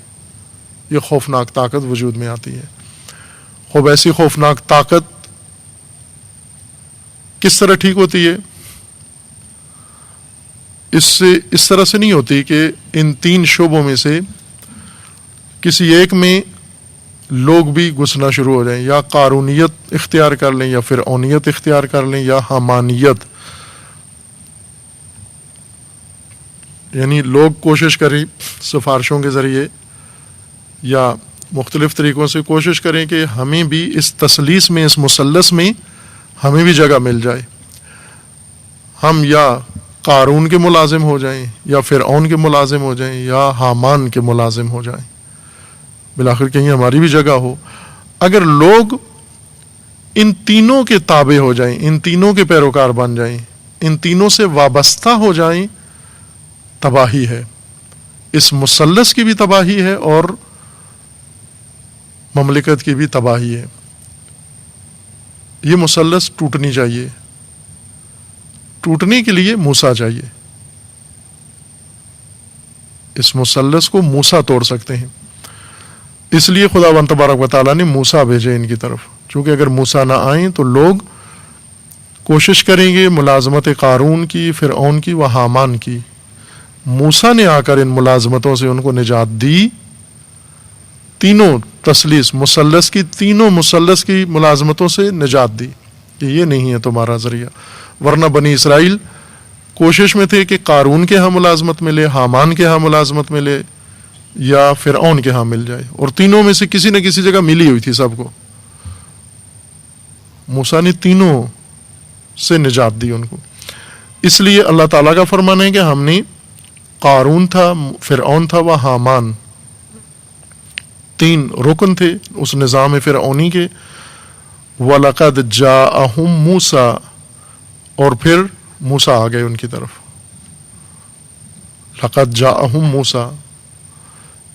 یہ خوفناک طاقت وجود میں آتی ہے. خوب ایسی خوفناک طاقت کس طرح ٹھیک ہوتی ہے؟ اس طرح سے نہیں ہوتی کہ ان تین شعبوں میں سے کسی ایک میں لوگ بھی گھسنا شروع ہو جائیں، یا قارونیت اختیار کر لیں، یا فرعونیت اختیار کر لیں، یا حمانیت. یعنی لوگ کوشش کریں سفارشوں کے ذریعے یا مختلف طریقوں سے کوشش کریں کہ ہمیں بھی اس تثلیث میں، اس مثلث میں ہمیں بھی جگہ مل جائے. ہم یا قارون کے ملازم ہو جائیں، یا فرعون کے ملازم ہو جائیں، یا حامان کے ملازم ہو جائیں، بالآخر کہیں ہماری بھی جگہ ہو. اگر لوگ ان تینوں کے تابع ہو جائیں، ان تینوں کے پیروکار بن جائیں، ان تینوں سے وابستہ ہو جائیں، تباہی ہے. اس مثلث کی بھی تباہی ہے اور مملکت کی بھی تباہی ہے. یہ مثلث ٹوٹنی چاہیے. ٹوٹنے کے لیے موسیٰ چاہیے. اس مثلث کو موسیٰ توڑ سکتے ہیں. اس لیے خداوند تبارک و تعالیٰ نے موسیٰ بھیجے ان کی طرف. چونکہ اگر موسیٰ نہ آئیں تو لوگ کوشش کریں گے ملازمت قارون کی، فرعون کی و حامان کی. موسیٰ نے آ کر ان ملازمتوں سے ان کو نجات دی. تینوں تثلیث مثلث کی، تینوں مثلث کی ملازمتوں سے نجات دی کہ یہ نہیں ہے تمہارا ذریعہ. ورنہ بنی اسرائیل کوشش میں تھے کہ قارون کے ہاں ملازمت ملے، حامان کے ہاں ملازمت ملے، یا فرعون کے ہاں مل جائے، اور تینوں میں سے کسی نہ کسی جگہ ملی ہوئی تھی سب کو. موسیٰ نے تینوں سے نجات دی ان کو. اس لیے اللہ تعالیٰ کا فرمان ہے کہ ہم نے قارون تھا، فرعون تھا و حامان، تین رکن تھے اس نظام فرعونی کے. وَلَقَدْ جَاءَهُمْ مُوسَىٰ، اور پھر موسیٰ آ گئے ان کی طرف. لَقَدْ جَاءَهُمْ مُوسَىٰ،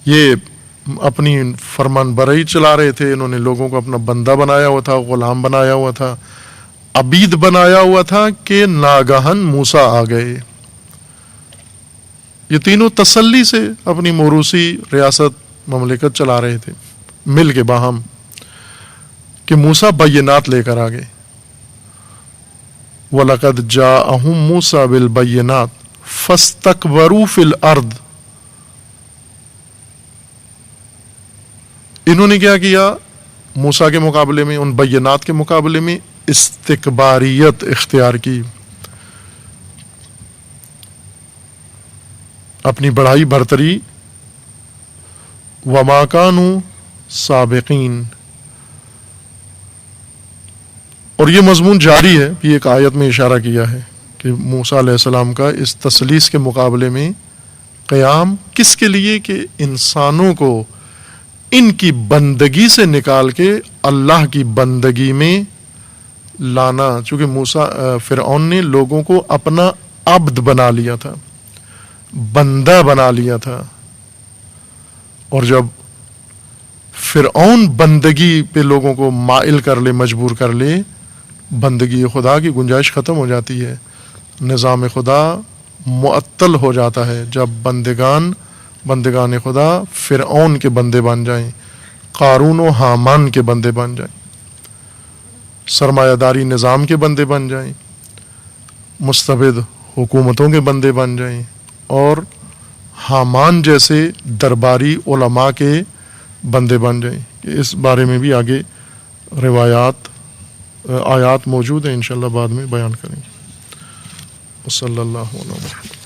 یہ اپنی فرمان برائی چلا رہے تھے. انہوں نے لوگوں کو اپنا بندہ بنایا ہوا تھا، غلام بنایا ہوا تھا، عبید بنایا ہوا تھا کہ ناگہن موسیٰ آ گئے. یہ تینوں تسلی سے اپنی موروثی ریاست مملکت چلا رہے تھے مل کے باہم، کہ موسیٰ بینات لے کر آ گئے. وَلَقَدْ جَاءَهُمْ مُوسَىٰ بِالْبَيِّنَاتِ فَاسْتَكْبَرُوا فِي الْأَرْضِ. انہوں نے کیا کیا؟ موسیٰ کے مقابلے میں، ان بینات کے مقابلے میں استکباریت اختیار کی، اپنی بڑائی برتری. وَمَا كَانُوا سَابِقِينَ. اور یہ مضمون جاری ہے، یہ ایک آیت میں اشارہ کیا ہے کہ موسیٰ علیہ السلام کا اس تثلیث کے مقابلے میں قیام کس کے لیے؟ کہ انسانوں کو ان کی بندگی سے نکال کے اللہ کی بندگی میں لانا. چونکہ فرعون نے لوگوں کو اپنا عبد بنا لیا تھا، بندہ بنا لیا تھا، اور جب فرعون بندگی پہ لوگوں کو مائل کر لے، مجبور کر لے، بندگی خدا کی گنجائش ختم ہو جاتی ہے، نظام خدا معطل ہو جاتا ہے. جب بندگان خدا فرعون کے بندے بن جائیں، قارون و حامان کے بندے بن جائیں، سرمایہ داری نظام کے بندے بن جائیں، مستبد حکومتوں کے بندے بن جائیں، اور حامان جیسے درباری علماء کے بندے بن جائیں. اس بارے میں بھی آگے آیات موجود ہیں، انشاءاللہ بعد میں بیان کریں گے. صلی اللہ علیہ وسلم.